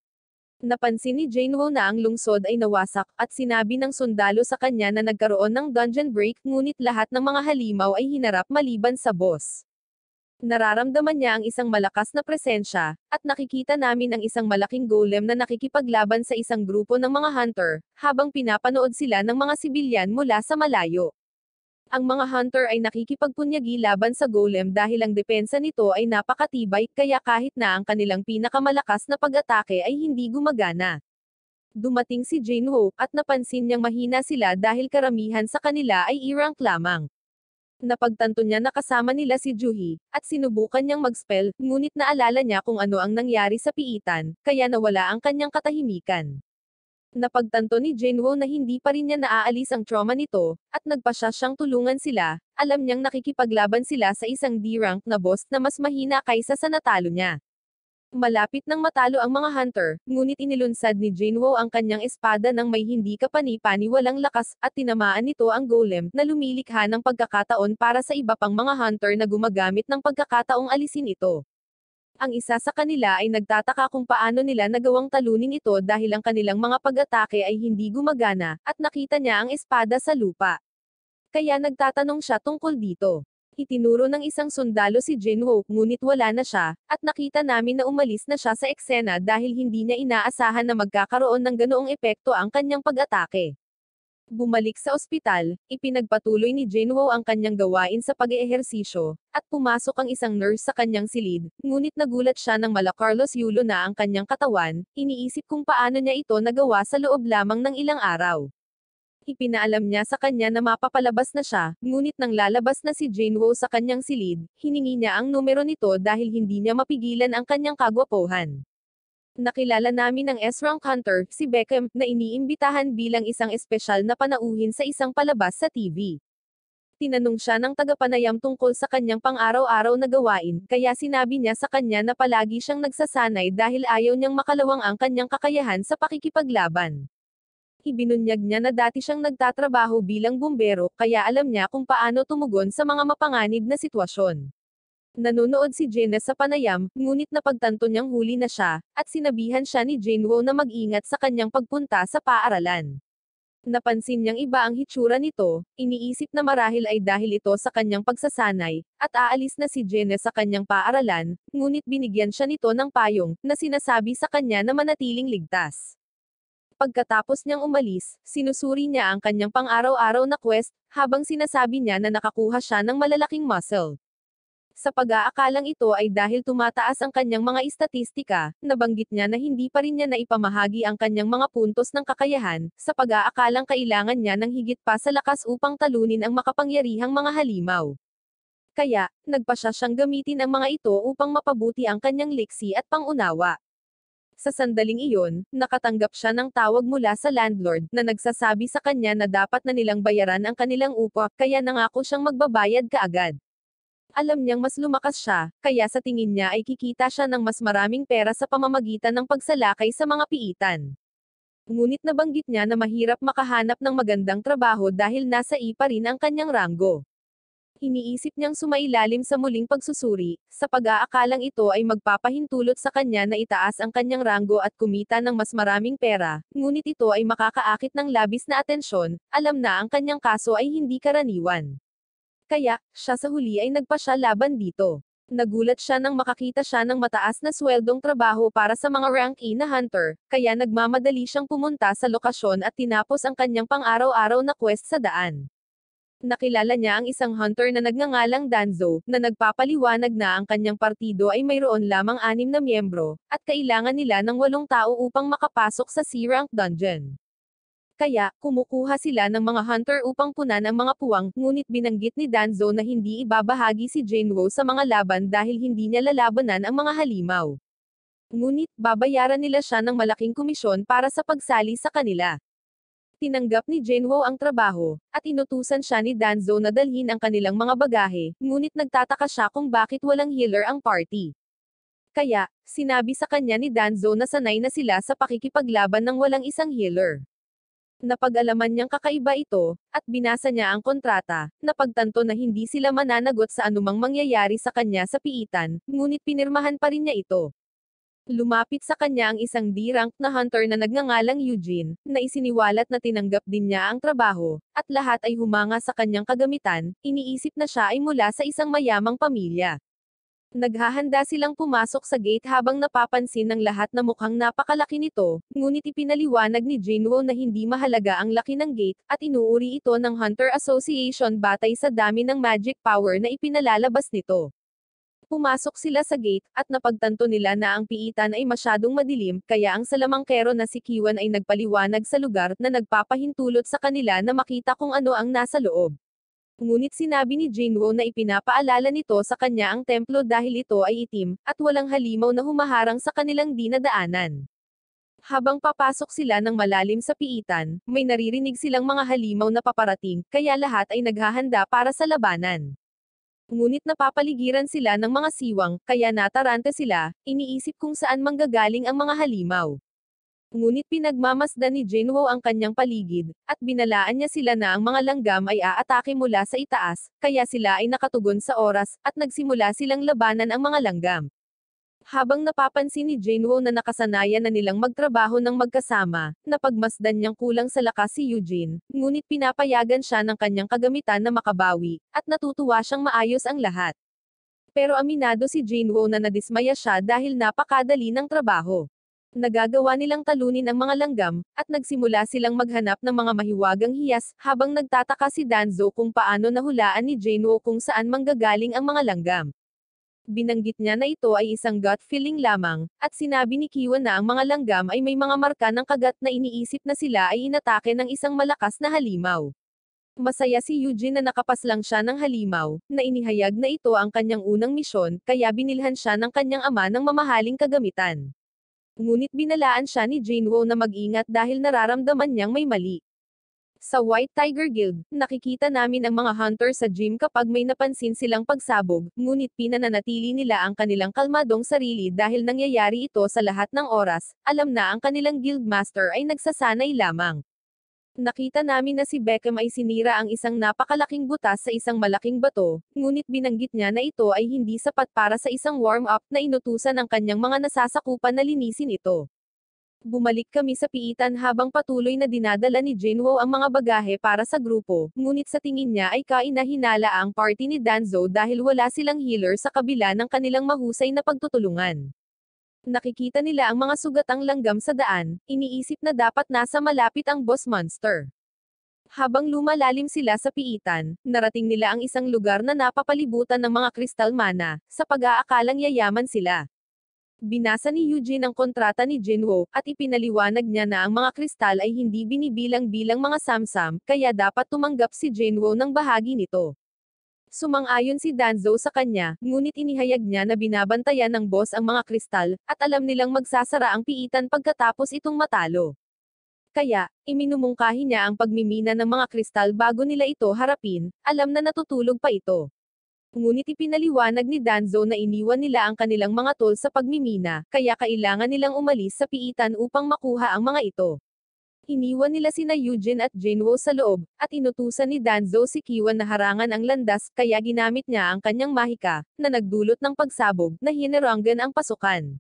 Napansin ni Jinwoo na ang lungsod ay nawasak, at sinabi ng sundalo sa kanya na nagkaroon ng dungeon break, ngunit lahat ng mga halimaw ay hinarap maliban sa boss. Nararamdaman niya ang isang malakas na presensya, at nakikita namin ang isang malaking golem na nakikipaglaban sa isang grupo ng mga hunter, habang pinapanood sila ng mga sibilyan mula sa malayo. Ang mga hunter ay nakikipagpunyagi laban sa golem dahil ang depensa nito ay napakatibay, kaya kahit na ang kanilang pinakamalakas na pag-atake ay hindi gumagana. Dumating si Jinwoo, at napansin niyang mahina sila dahil karamihan sa kanila ay E-rank lamang. Napagtanto niya na kasama nila si Juhi, at sinubukan niyang mag-spell, ngunit naalala niya kung ano ang nangyari sa piitan, kaya nawala ang kanyang katahimikan. Napagtanto ni Jinwoo na hindi pa rin niya naaalis ang trauma nito, at nagpasya siyang tulungan sila, alam niyang nakikipaglaban sila sa isang D-rank na boss na mas mahina kaysa sa natalo niya. Malapit nang matalo ang mga hunter, ngunit inilunsad ni Jinwoo ang kanyang espada ng may hindi kapani-paniwalang lakas, at tinamaan nito ang golem, na lumilikha ng pagkakataon para sa iba pang mga hunter na gumagamit ng pagkakataong alisin ito. Ang isa sa kanila ay nagtataka kung paano nila nagawang talunin ito dahil ang kanilang mga pag-atake ay hindi gumagana, at nakita niya ang espada sa lupa. Kaya nagtatanong siya tungkol dito. Itinuro ng isang sundalo si Jinwoo, ngunit wala na siya, at nakita namin na umalis na siya sa eksena dahil hindi niya inaasahan na magkakaroon ng ganoong epekto ang kanyang pag-atake. Bumalik sa ospital, ipinagpatuloy ni Jinwoo ang kanyang gawain sa pag-eehersisyo, at pumasok ang isang nurse sa kanyang silid, ngunit nagulat siya nang mala Carlos Yulo na ang kanyang katawan, iniisip kung paano niya ito nagawa sa loob lamang ng ilang araw. Ipinaalam niya sa kanya na mapapalabas na siya, ngunit nang lalabas na si Jinwoo sa kanyang silid, hiningi niya ang numero nito dahil hindi niya mapigilan ang kanyang kagwapuhan. Nakilala namin ang S-rank hunter, si Beckham, na iniimbitahan bilang isang espesyal na panauhin sa isang palabas sa TV. Tinanong siya ng tagapanayam tungkol sa kanyang pang-araw-araw na gawain, kaya sinabi niya sa kanya na palagi siyang nagsasanay dahil ayaw niyang makalawang ang kanyang kakayahan sa pakikipaglaban. Ibinunyag niya na dati siyang nagtatrabaho bilang bumbero, kaya alam niya kung paano tumugon sa mga mapanganib na sitwasyon. Nanonood si Jenna sa panayam, ngunit napagtanto niyang huli na siya, at sinabihan siya ni Jinwoo na mag-ingat sa kanyang pagpunta sa paaralan. Napansin niyang iba ang hitsura nito, iniisip na marahil ay dahil ito sa kanyang pagsasanay, at aalis na si Jenna sa kanyang paaralan, ngunit binigyan siya nito ng payong, na sinasabi sa kanya na manatiling ligtas. Pagkatapos niyang umalis, sinusuri niya ang kanyang pang-araw-araw na quest, habang sinasabi niya na nakakuha siya ng malalaking muscle. Sa pag-aakalang ito ay dahil tumataas ang kanyang mga istatistika, nabanggit niya na hindi pa rin niya naipamahagi ang kanyang mga puntos ng kakayahan, sa pag-aakalang kailangan niya ng higit pa sa lakas upang talunin ang makapangyarihang mga halimaw. Kaya, nagpasya siyang gamitin ang mga ito upang mapabuti ang kanyang liksi at pangunawa. Sa sandaling iyon, nakatanggap siya ng tawag mula sa landlord, na nagsasabi sa kanya na dapat na nilang bayaran ang kanilang upa, kaya nangako siyang magbabayad kaagad. Alam niyang mas lumakas siya, kaya sa tingin niya ay kikita siya ng mas maraming pera sa pamamagitan ng pagsalakay sa mga piitan. Ngunit nabanggit niya na mahirap makahanap ng magandang trabaho dahil nasa ipa rin ang kanyang ranggo. Iniisip niyang sumailalim sa muling pagsusuri, sa pag-aakalang ito ay magpapahintulot sa kanya na itaas ang kanyang ranggo at kumita ng mas maraming pera, ngunit ito ay makakaakit ng labis na atensyon, alam na ang kanyang kaso ay hindi karaniwan. Kaya, siya sa huli ay nagpasya laban dito. Nagulat siya nang makakita siya ng mataas na sweldong trabaho para sa mga rank E na hunter, kaya nagmamadali siyang pumunta sa lokasyon at tinapos ang kanyang pang-araw-araw na quest sa daan. Nakilala niya ang isang hunter na nagngangalang Danzo, na nagpapaliwanag na ang kanyang partido ay mayroon lamang 6 na miyembro, at kailangan nila ng 8 tao upang makapasok sa C-rank dungeon. Kaya, kumukuha sila ng mga hunter upang punan ang mga puwang, ngunit binanggit ni Danzo na hindi ibabahagi si Jinwoo sa mga laban dahil hindi niya lalabanan ang mga halimaw. Ngunit, babayaran nila siya ng malaking komisyon para sa pagsali sa kanila. Tinanggap ni Jinwoo ang trabaho, at inutusan siya ni Danzo na dalhin ang kanilang mga bagahe, ngunit nagtataka siya kung bakit walang healer ang party. Kaya, sinabi sa kanya ni Danzo na sanay na sila sa pakikipaglaban ng walang isang healer. Napag-alaman niyang kakaiba ito, at binasa niya ang kontrata, napagtanto na hindi sila mananagot sa anumang mangyayari sa kanya sa piitan, ngunit pinirmahan pa rin niya ito. Lumapit sa kanya ang isang D-rank na hunter na nagngangalang Eugene, na isiniwalat na tinanggap din niya ang trabaho, at lahat ay humanga sa kanyang kagamitan, iniisip na siya ay mula sa isang mayamang pamilya. Naghahanda silang pumasok sa gate habang napapansin ng lahat na mukhang napakalaki nito, ngunit ipinaliwanag ni Jinwoo na hindi mahalaga ang laki ng gate, at inuuri ito ng Hunter Association batay sa dami ng magic power na ipinalalabas nito. Pumasok sila sa gate, at napagtanto nila na ang piitan ay masyadong madilim, kaya ang salamangkero na si Kiwan ay nagpaliwanag sa lugar, na nagpapahintulot sa kanila na makita kung ano ang nasa loob. Ngunit sinabi ni Jinwoo na ipinapaalala nito sa kanya ang templo dahil ito ay itim, at walang halimaw na humaharang sa kanilang dinadaanan. Habang papasok sila ng malalim sa piitan, may naririnig silang mga halimaw na paparating, kaya lahat ay naghahanda para sa labanan. Ngunit napapaligiran sila ng mga siwang, kaya nataranta sila, iniisip kung saan manggagaling ang mga halimaw. Ngunit pinagmamasdan ni Jinwoo ang kanyang paligid, at binalaan niya sila na ang mga langgam ay aatake mula sa itaas, kaya sila ay nakatugon sa oras, at nagsimula silang labanan ang mga langgam. Habang napapansin ni Jinwoo na nakasanayan na nilang magtrabaho ng magkasama, napagmasdan niyang kulang sa lakas si Eugene, ngunit pinapayagan siya ng kanyang kagamitan na makabawi, at natutuwa siyang maayos ang lahat. Pero aminado si Jinwoo na nadismaya siya dahil napakadali ng trabaho. Nagagawa nilang talunin ang mga langgam, at nagsimula silang maghanap ng mga mahiwagang hiyas, habang nagtataka si Danzo kung paano nahulaan ni Jinwoo kung saan manggagaling ang mga langgam. Binanggit niya na ito ay isang gut feeling lamang, at sinabi ni Kiwan na ang mga langgam ay may mga marka ng kagat na iniisip na sila ay inatake ng isang malakas na halimaw. Masaya si Eugene na nakapaslang siya ng halimaw, na inihayag na ito ang kanyang unang misyon, kaya binilhan siya ng kanyang ama ng mamahaling kagamitan. Ngunit binalaan siya ni Jinwoo na mag-ingat dahil nararamdaman niyang may mali. Sa White Tiger Guild, nakikita namin ang mga hunter sa gym kapag may napansin silang pagsabog, ngunit pinananatili nila ang kanilang kalmadong sarili dahil nangyayari ito sa lahat ng oras, alam na ang kanilang guildmaster ay nagsasanay lamang. Nakita namin na si Beckham ay sinira ang isang napakalaking butas sa isang malaking bato, ngunit binanggit niya na ito ay hindi sapat para sa isang warm-up na inutusan ang kanyang mga nasasakupan na linisin ito. Bumalik kami sa piitan habang patuloy na dinadala ni Jinwoo ang mga bagahe para sa grupo, ngunit sa tingin niya ay kainahinala ang party ni Danzo dahil wala silang healer sa kabila ng kanilang mahusay na pagtutulungan. Nakikita nila ang mga sugatang langgam sa daan, iniisip na dapat nasa malapit ang boss monster. Habang lumalalim sila sa piitan, narating nila ang isang lugar na napapalibutan ng mga kristal mana, sa pag-aakalang yayaman sila. Binasa ni Eugene ang kontrata ni Jinwoo, at ipinaliwanag niya na ang mga kristal ay hindi binibilang bilang mga samsam, kaya dapat tumanggap si Jinwoo ng bahagi nito. Sumang-ayon si Danzo sa kanya, ngunit inihayag niya na binabantayan ng boss ang mga kristal, at alam nilang magsasara ang piitan pagkatapos itong matalo. Kaya, iminumungkahi niya ang pagmimina ng mga kristal bago nila ito harapin, alam na natutulog pa ito. Ngunit ipinaliwanag ni Danzo na iniwan nila ang kanilang mga tol sa pagmimina, kaya kailangan nilang umalis sa piitan upang makuha ang mga ito. Iniwan nila sina Eugene at Jinwoo sa loob, at inutusan ni Danzo si Kiwan na harangan ang landas, kaya ginamit niya ang kanyang mahika, na nagdulot ng pagsabog, na hineranggan ang pasukan.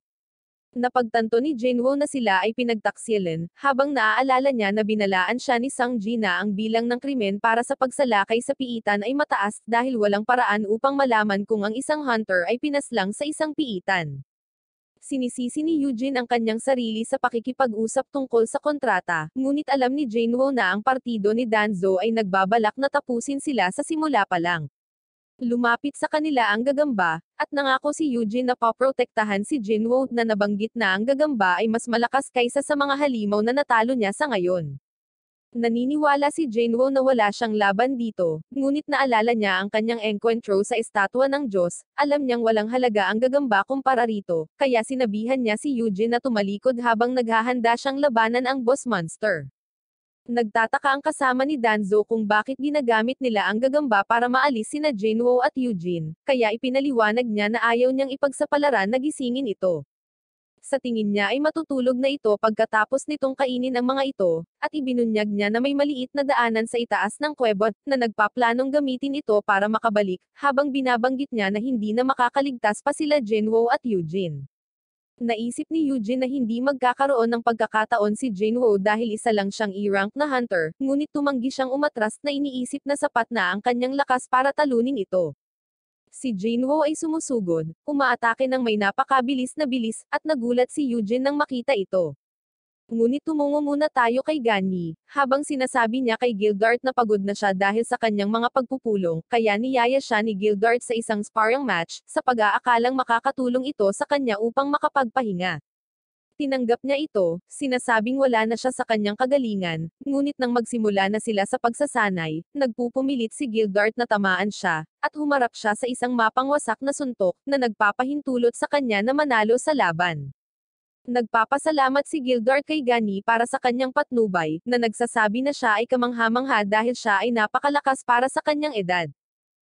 Napagtanto ni Jinwoo na sila ay pinagtaksilan, habang naaalala niya na binalaan siya ni Sang Ji na ang bilang ng krimen para sa pagsalakay sa piitan ay mataas dahil walang paraan upang malaman kung ang isang hunter ay pinaslang sa isang piitan. Sinisisi ni Eugene ang kanyang sarili sa pakikipag-usap tungkol sa kontrata, ngunit alam ni Jinwoo na ang partido ni Danzo ay nagbabalak na tapusin sila sa simula pa lang. Lumapit sa kanila ang gagamba, at nangako si Eugene na paprotektahan si Jinwoo na nabanggit na ang gagamba ay mas malakas kaysa sa mga halimaw na natalo niya sa ngayon. Naniniwala si Jinwoo na wala siyang laban dito, ngunit naalala niya ang kanyang encuentro sa estatwa ng Diyos, alam niyang walang halaga ang gagamba kumpara rito, kaya sinabihan niya si Eugene na tumalikod habang naghahanda siyang labanan ang boss monster. Nagtataka ang kasama ni Danzo kung bakit ginagamit nila ang gagamba para maalis sina Jinwoo at Eugene, kaya ipinaliwanag niya na ayaw niyang ipagsapalaran na gisingin ito. Sa tingin niya ay matutulog na ito pagkatapos nitong kainin ang mga ito, at ibinunyag niya na may maliit na daanan sa itaas ng kuweba, na nagpaplanong gamitin ito para makabalik, habang binabanggit niya na hindi na makakaligtas pa sila Jinwoo at Eugene. Naisip ni Eugene na hindi magkakaroon ng pagkakataon si Jinwoo dahil isa lang siyang E-rank na hunter, ngunit tumanggi siyang umatras na iniisip na sapat na ang kanyang lakas para talunin ito. Si Jinwoo ay sumusugod, umaatake ng may napakabilis na bilis, at nagulat si Eugene nang makita ito. Ngunit tumungo muna tayo kay Ganyi, habang sinasabi niya kay Gildart na pagod na siya dahil sa kanyang mga pagpupulong, kaya niyaya siya ni Gildart sa isang sparring match, sa pag-aakalang makakatulong ito sa kanya upang makapagpahinga. Tinanggap niya ito, sinasabing wala na siya sa kanyang kagalingan, ngunit nang magsimula na sila sa pagsasanay, nagpupumilit si Gildart na tamaan siya, at humarap siya sa isang mapangwasak na suntok, na nagpapahintulot sa kanya na manalo sa laban. Nagpapasalamat si Gildart kay Ganyi para sa kanyang patnubay, na nagsasabi na siya ay kamangha-mangha dahil siya ay napakalakas para sa kanyang edad.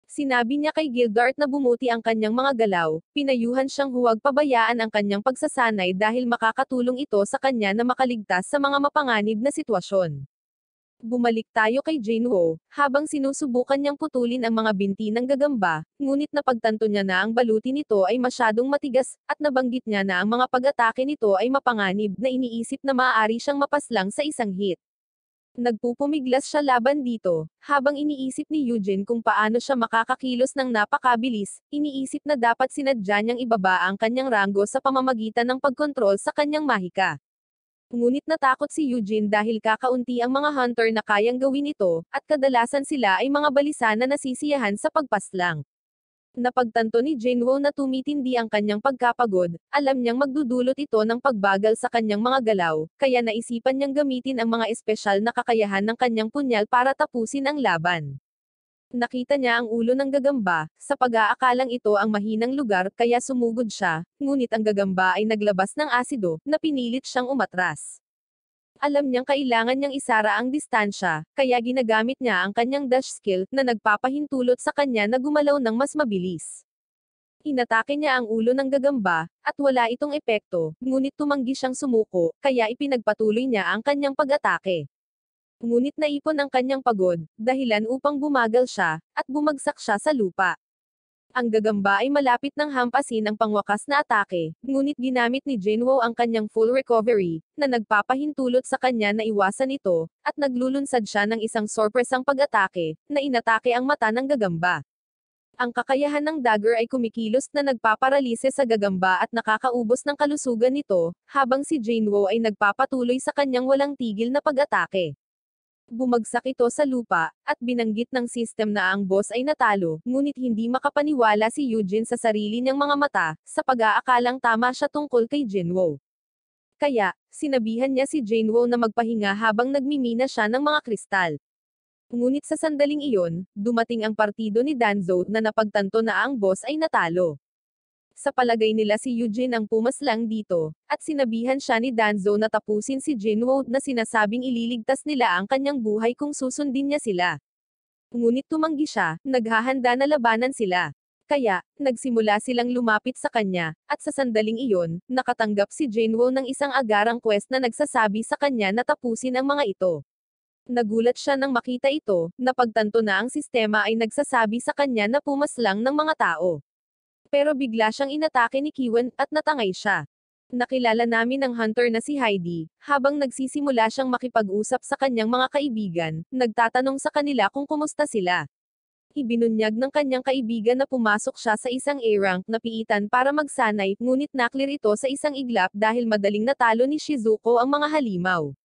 Sinabi niya kay Gildart na bumuti ang kanyang mga galaw, pinayuhan siyang huwag pabayaan ang kanyang pagsasanay dahil makakatulong ito sa kanya na makaligtas sa mga mapanganib na sitwasyon. Bumalik tayo kay Jinwoo, habang sinusubukan niyang putulin ang mga binti ng gagamba, ngunit napagtanto niya na ang baluti nito ay masyadong matigas, at nabanggit niya na ang mga pag-atake nito ay mapanganib na iniisip na maaari siyang mapaslang sa isang hit. Nagpupumiglas siya laban dito, habang iniisip ni Eugene kung paano siya makakakilos ng napakabilis, iniisip na dapat sinadya niyang ibaba ang kanyang ranggo sa pamamagitan ng pagkontrol sa kanyang mahika. Ngunit natakot si Eugene dahil kakaunti ang mga hunter na kayang gawin ito, at kadalasan sila ay mga balisa na nasisiyahan sa pagpaslang. Napagtanto ni Jinwoo na tumitindi ang kanyang pagkapagod, alam niyang magdudulot ito ng pagbagal sa kanyang mga galaw, kaya naisipan niyang gamitin ang mga espesyal na kakayahan ng kanyang punyal para tapusin ang laban. Nakita niya ang ulo ng gagamba, sa pag-aakalang ito ang mahinang lugar, kaya sumugod siya, ngunit ang gagamba ay naglabas ng asido, na pinilit siyang umatras. Alam niyang kailangan niyang isara ang distansya, kaya ginagamit niya ang kanyang dash skill, na nagpapahintulot sa kanya na gumalaw ng mas mabilis. Inatake niya ang ulo ng gagamba, at wala itong epekto, ngunit tumanggi siyang sumuko, kaya ipinagpatuloy niya ang kanyang pag-atake. Ngunit naipon ang kanyang pagod, dahilan upang bumagal siya, at bumagsak siya sa lupa. Ang gagamba ay malapit ng hampasin ang pangwakas na atake, ngunit ginamit ni Jinwoo ang kanyang full recovery, na nagpapahintulot sa kanya na iwasan ito, at naglulunsad siya ng isang sorpresang pag-atake, na inatake ang mata ng gagamba. Ang kakayahan ng dagger ay kumikilos na nagpaparalise sa gagamba at nakakaubos ng kalusugan nito, habang si Jinwoo ay nagpapatuloy sa kanyang walang tigil na pag-atake. Bumagsak ito sa lupa, at binanggit ng system na ang boss ay natalo, ngunit hindi makapaniwala si Eugene sa sarili niyang mga mata, sa pag-aakalang tama siya tungkol kay Jinwoo. Kaya, sinabihan niya si Jinwoo na magpahinga habang nagmimina siya ng mga kristal. Ngunit sa sandaling iyon, dumating ang partido ni Danzo na napagtanto na ang boss ay natalo. Sa palagay nila si Eugene ang pumaslang dito, at sinabihan siya ni Danzo na tapusin si Jinwoo na sinasabing ililigtas nila ang kanyang buhay kung susundin niya sila. Ngunit tumanggi siya, naghahanda na labanan sila. Kaya, nagsimula silang lumapit sa kanya, at sa sandaling iyon, nakatanggap si Jinwoo ng isang agarang quest na nagsasabi sa kanya na tapusin ang mga ito. Nagulat siya nang makita ito, napagtanto na ang sistema ay nagsasabi sa kanya na pumaslang ng mga tao. Pero bigla siyang inatake ni Kiwan, at natangay siya. Nakilala namin ang hunter na si Heidi, habang nagsisimula siyang makipag-usap sa kanyang mga kaibigan, nagtatanong sa kanila kung kumusta sila. Ibinunyag ng kanyang kaibigan na pumasok siya sa isang A-rank na piitan para magsanay, ngunit naklir ito sa isang iglap dahil madaling natalo ni Shizuko ang mga halimaw.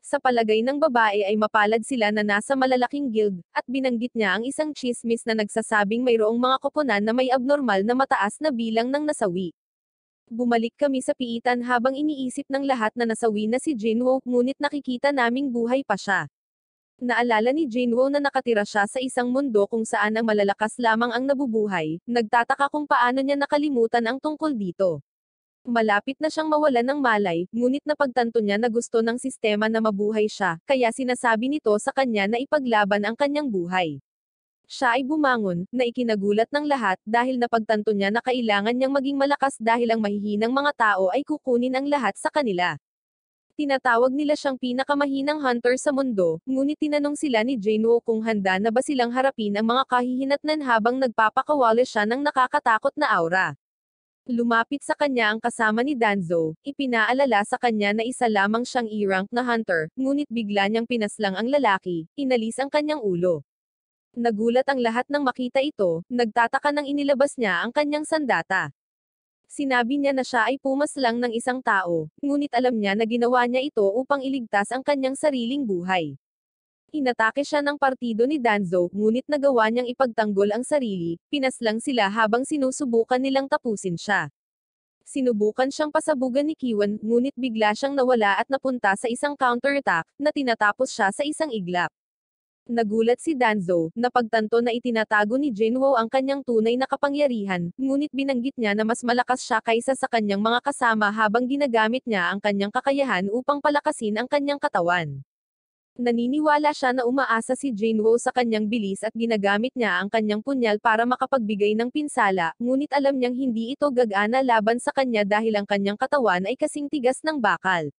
Sa palagay ng babae ay mapalad sila na nasa malalaking guild, at binanggit niya ang isang chismis na nagsasabing mayroong mga koponan na may abnormal na mataas na bilang ng nasawi. Bumalik kami sa piitan habang iniisip ng lahat na nasawi na si Jinwoo, ngunit nakikita naming buhay pa siya. Naalala ni Jinwoo na nakatira siya sa isang mundo kung saan ang malalakas lamang ang nabubuhay, nagtataka kung paano niya nakalimutan ang tungkol dito. Malapit na siyang mawalan ng malay, ngunit napagtanto niya na gusto ng sistema na mabuhay siya, kaya sinasabi nito sa kanya na ipaglaban ang kanyang buhay. Siya ay bumangon, na ikinagulat ng lahat, dahil napagtanto niya na kailangan niyang maging malakas dahil ang mahihinang mga tao ay kukunin ang lahat sa kanila. Tinatawag nila siyang pinakamahinang hunter sa mundo, ngunit tinanong sila ni Jinwoo kung handa na ba silang harapin ang mga kahihinatnan habang nagpapakawala siya ng nakakatakot na aura. Lumapit sa kanya ang kasama ni Danzo, ipinaalala sa kanya na isa lamang siyang E-rank na hunter, ngunit bigla niyang pinaslang ang lalaki, inalis ang kanyang ulo. Nagulat ang lahat nang makita ito, nagtataka nang inilabas niya ang kanyang sandata. Sinabi niya na siya ay pumaslang ng isang tao, ngunit alam niya na ginawa niya ito upang iligtas ang kanyang sariling buhay. Inatake siya ng partido ni Danzo, ngunit nagawa niyang ipagtanggol ang sarili, pinaslang sila habang sinusubukan nilang tapusin siya. Sinubukan siyang pasabugan ni Kiwan, ngunit bigla siyang nawala at napunta sa isang counterattack, na tinatapos siya sa isang iglap. Nagulat si Danzo, napagtanto na itinatago ni Jinwoo ang kanyang tunay na kapangyarihan, ngunit binanggit niya na mas malakas siya kaysa sa kanyang mga kasama habang ginagamit niya ang kanyang kakayahan upang palakasin ang kanyang katawan. Naniniwala siya na umaasa si Jinwoo sa kanyang bilis at ginagamit niya ang kanyang punyal para makapagbigay ng pinsala, ngunit alam niyang hindi ito gagana laban sa kanya dahil ang kanyang katawan ay kasing tigas ng bakal.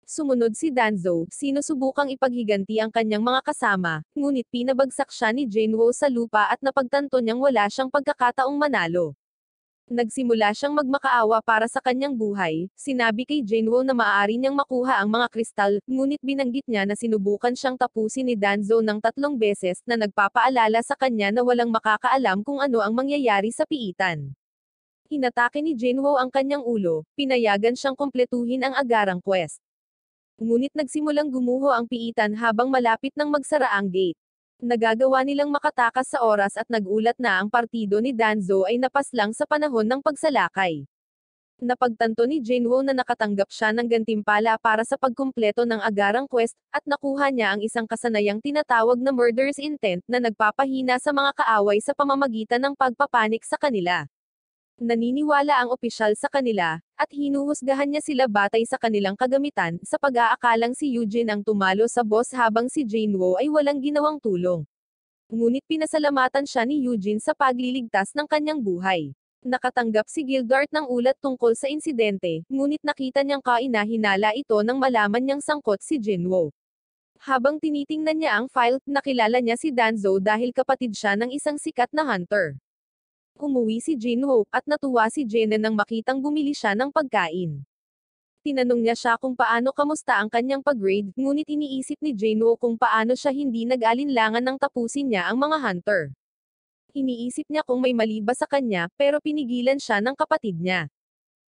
Sumunod si Danzo, sinusubukang ipaghiganti ang kanyang mga kasama, ngunit pinabagsak siya ni Jinwoo sa lupa at napagtanto niyang wala siyang pagkakataong manalo. Nagsimula siyang magmakaawa para sa kanyang buhay, sinabi kay Jinwoo na maaari niyang makuha ang mga kristal, ngunit binanggit niya na sinubukan siyang tapusin ni Danzo ng 3 beses na nagpapaalala sa kanya na walang makakaalam kung ano ang mangyayari sa piitan. Hinatake ni Jinwoo ang kanyang ulo, pinayagan siyang kumpletuhin ang agarang quest. Ngunit nagsimulang gumuho ang piitan habang malapit nang magsara ang gate. Nagagawa nilang makatakas sa oras at nagulat na ang partido ni Danzo ay napaslang sa panahon ng pagsalakay. Napagtanto ni Jinwoo na nakatanggap siya ng gantimpala para sa pagkumpleto ng agarang quest, at nakuha niya ang isang kasanayang tinatawag na murderous intent na nagpapahina sa mga kaaway sa pamamagitan ng pagpapanik sa kanila. Naniniwala ang opisyal sa kanila, at hinuhusgahan niya sila batay sa kanilang kagamitan, sa pag-aakalang si Eugene ang tumalo sa boss habang si Jinwoo ay walang ginawang tulong. Ngunit pinasalamatan siya ni Eugene sa pagliligtas ng kanyang buhay. Nakatanggap si Gildart ng ulat tungkol sa insidente, ngunit nakita niyang kainahinala ito nang malaman niyang sangkot si Jinwoo. Habang tinitingnan niya ang file, nakilala niya si Danzo dahil kapatid siya ng isang sikat na hunter. Umuwi si Jinwoo, at natuwa si Jena nang makitang bumili siya ng pagkain. Tinanong niya siya kung paano kamusta ang kanyang pag-raid, ngunit iniisip ni Jinwoo kung paano siya hindi nag-alinlangan nang tapusin niya ang mga hunter. Iniisip niya kung may mali ba sa kanya, pero pinigilan siya ng kapatid niya.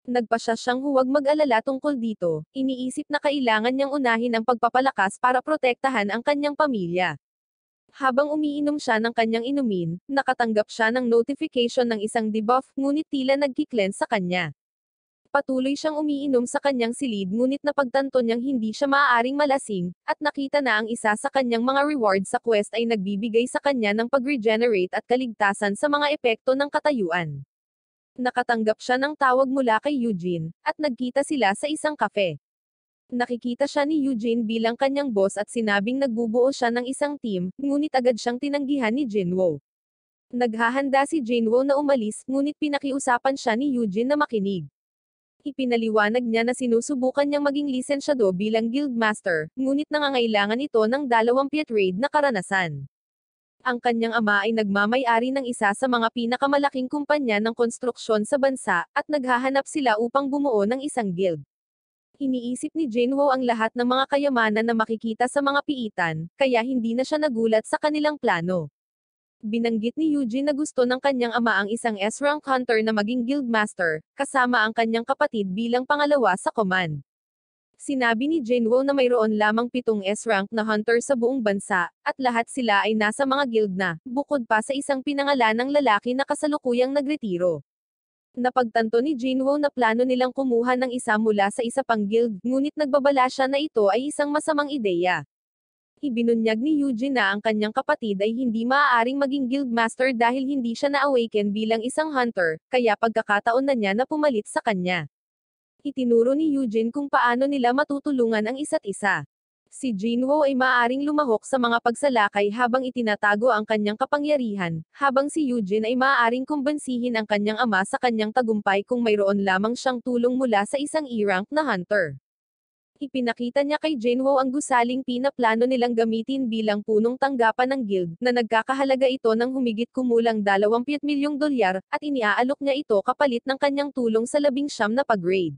Nagpasya siyang huwag mag-alala tungkol dito, iniisip na kailangan niyang unahin ang pagpapalakas para protektahan ang kanyang pamilya. Habang umiinom siya ng kanyang inumin, nakatanggap siya ng notification ng isang debuff, ngunit tila nagki-cleanse sa kanya. Patuloy siyang umiinom sa kanyang silid ngunit napagtanto niyang hindi siya maaaring malasing, at nakita na ang isa sa kanyang mga reward sa quest ay nagbibigay sa kanya ng pag-regenerate at kaligtasan sa mga epekto ng katayuan. Nakatanggap siya ng tawag mula kay Eugene, at nagkita sila sa isang kafe. Nakikita siya ni Eugene bilang kanyang boss at sinabing nagbubuo siya ng isang team, ngunit agad siyang tinanggihan ni Jinwoo. Naghahanda si Jinwoo na umalis, ngunit pinakiusapan siya ni Eugene na makinig. Ipinaliwanag niya na sinusubukan niyang maging lisensyado bilang guildmaster, ngunit nangangailangan ito ng 20 raid na karanasan. Ang kanyang ama ay nagmamay-ari ng isa sa mga pinakamalaking kumpanya ng konstruksyon sa bansa, at naghahanap sila upang bumuo ng isang guild. Iniisip ni Jinwoo ang lahat ng mga kayamanan na makikita sa mga piitan, kaya hindi na siya nagulat sa kanilang plano. Binanggit ni Eugene na gusto ng kanyang ama ang isang S-rank hunter na maging guildmaster, kasama ang kanyang kapatid bilang pangalawa sa command. Sinabi ni Jinwoo na mayroon lamang 7 S-rank na hunter sa buong bansa, at lahat sila ay nasa mga guild na, bukod pa sa isang pinangalanang lalaki na kasalukuyang nagretiro. Napagtanto ni Jinwoo na plano nilang kumuha ng isa mula sa isa pang guild, ngunit nagbabala siya na ito ay isang masamang ideya. Ibinunyag ni Eugene na ang kanyang kapatid ay hindi maaaring maging guildmaster dahil hindi siya na-awaken bilang isang hunter, kaya pagkakataon na niya na pumalit sa kanya. Itinuro ni Eugene kung paano nila matutulungan ang isa't isa. Si Jinwoo ay maaaring lumahok sa mga pagsalakay habang itinatago ang kanyang kapangyarihan, habang si Eugene ay maaaring kumbansihin ang kanyang ama sa kanyang tagumpay kung mayroon lamang siyang tulong mula sa isang E-rank na hunter. Ipinakita niya kay Jinwoo ang gusaling pinaplano nilang gamitin bilang punong tanggapan ng guild, na nagkakahalaga ito ng humigit kumulang 20 milyong dolyar, at iniaalok niya ito kapalit ng kanyang tulong sa 19 na pag-raid.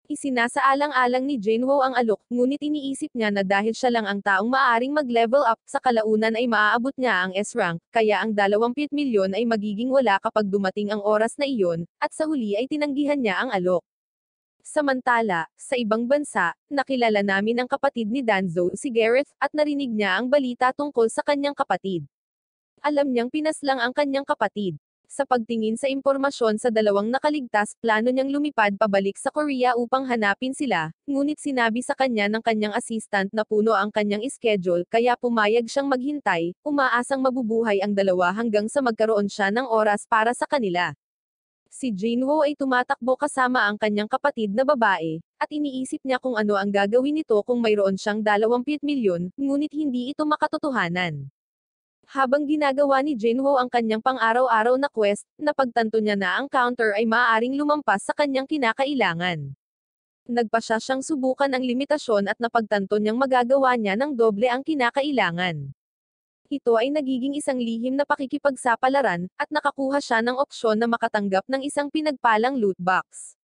Isinasaalang-alang ni Jinwoo ang alok, ngunit iniisip niya na dahil siya lang ang taong maaaring mag-level up, sa kalaunan ay maaabot niya ang S-rank, kaya ang 20 milyon ay magiging wala kapag dumating ang oras na iyon, at sa huli ay tinanggihan niya ang alok. Samantala, sa ibang bansa, nakilala namin ang kapatid ni Danzo, si Gareth, at narinig niya ang balita tungkol sa kanyang kapatid. Alam niyang pinaslang ang kanyang kapatid. Sa pagtingin sa impormasyon sa dalawang nakaligtas, plano niyang lumipad pabalik sa Korea upang hanapin sila, ngunit sinabi sa kanya ng kanyang assistant na puno ang kanyang schedule, kaya pumayag siyang maghintay, umaasang mabubuhay ang dalawa hanggang sa magkaroon siya ng oras para sa kanila. Si Jinwoo ay tumatakbo kasama ang kanyang kapatid na babae, at iniisip niya kung ano ang gagawin nito kung mayroon siyang 20 milyon, ngunit hindi ito makatotohanan. Habang ginagawa ni Jinwoo ang kanyang pang-araw-araw na quest, napagtanto niya na ang counter ay maaaring lumampas sa kanyang kinakailangan. Nagpasya siyang subukan ang limitasyon at napagtanto niyang magagawa niya ng doble ang kinakailangan. Ito ay nagiging isang lihim na pakikipagsapalaran, at nakakuha siya ng opsyon na makatanggap ng isang pinagpalang loot box.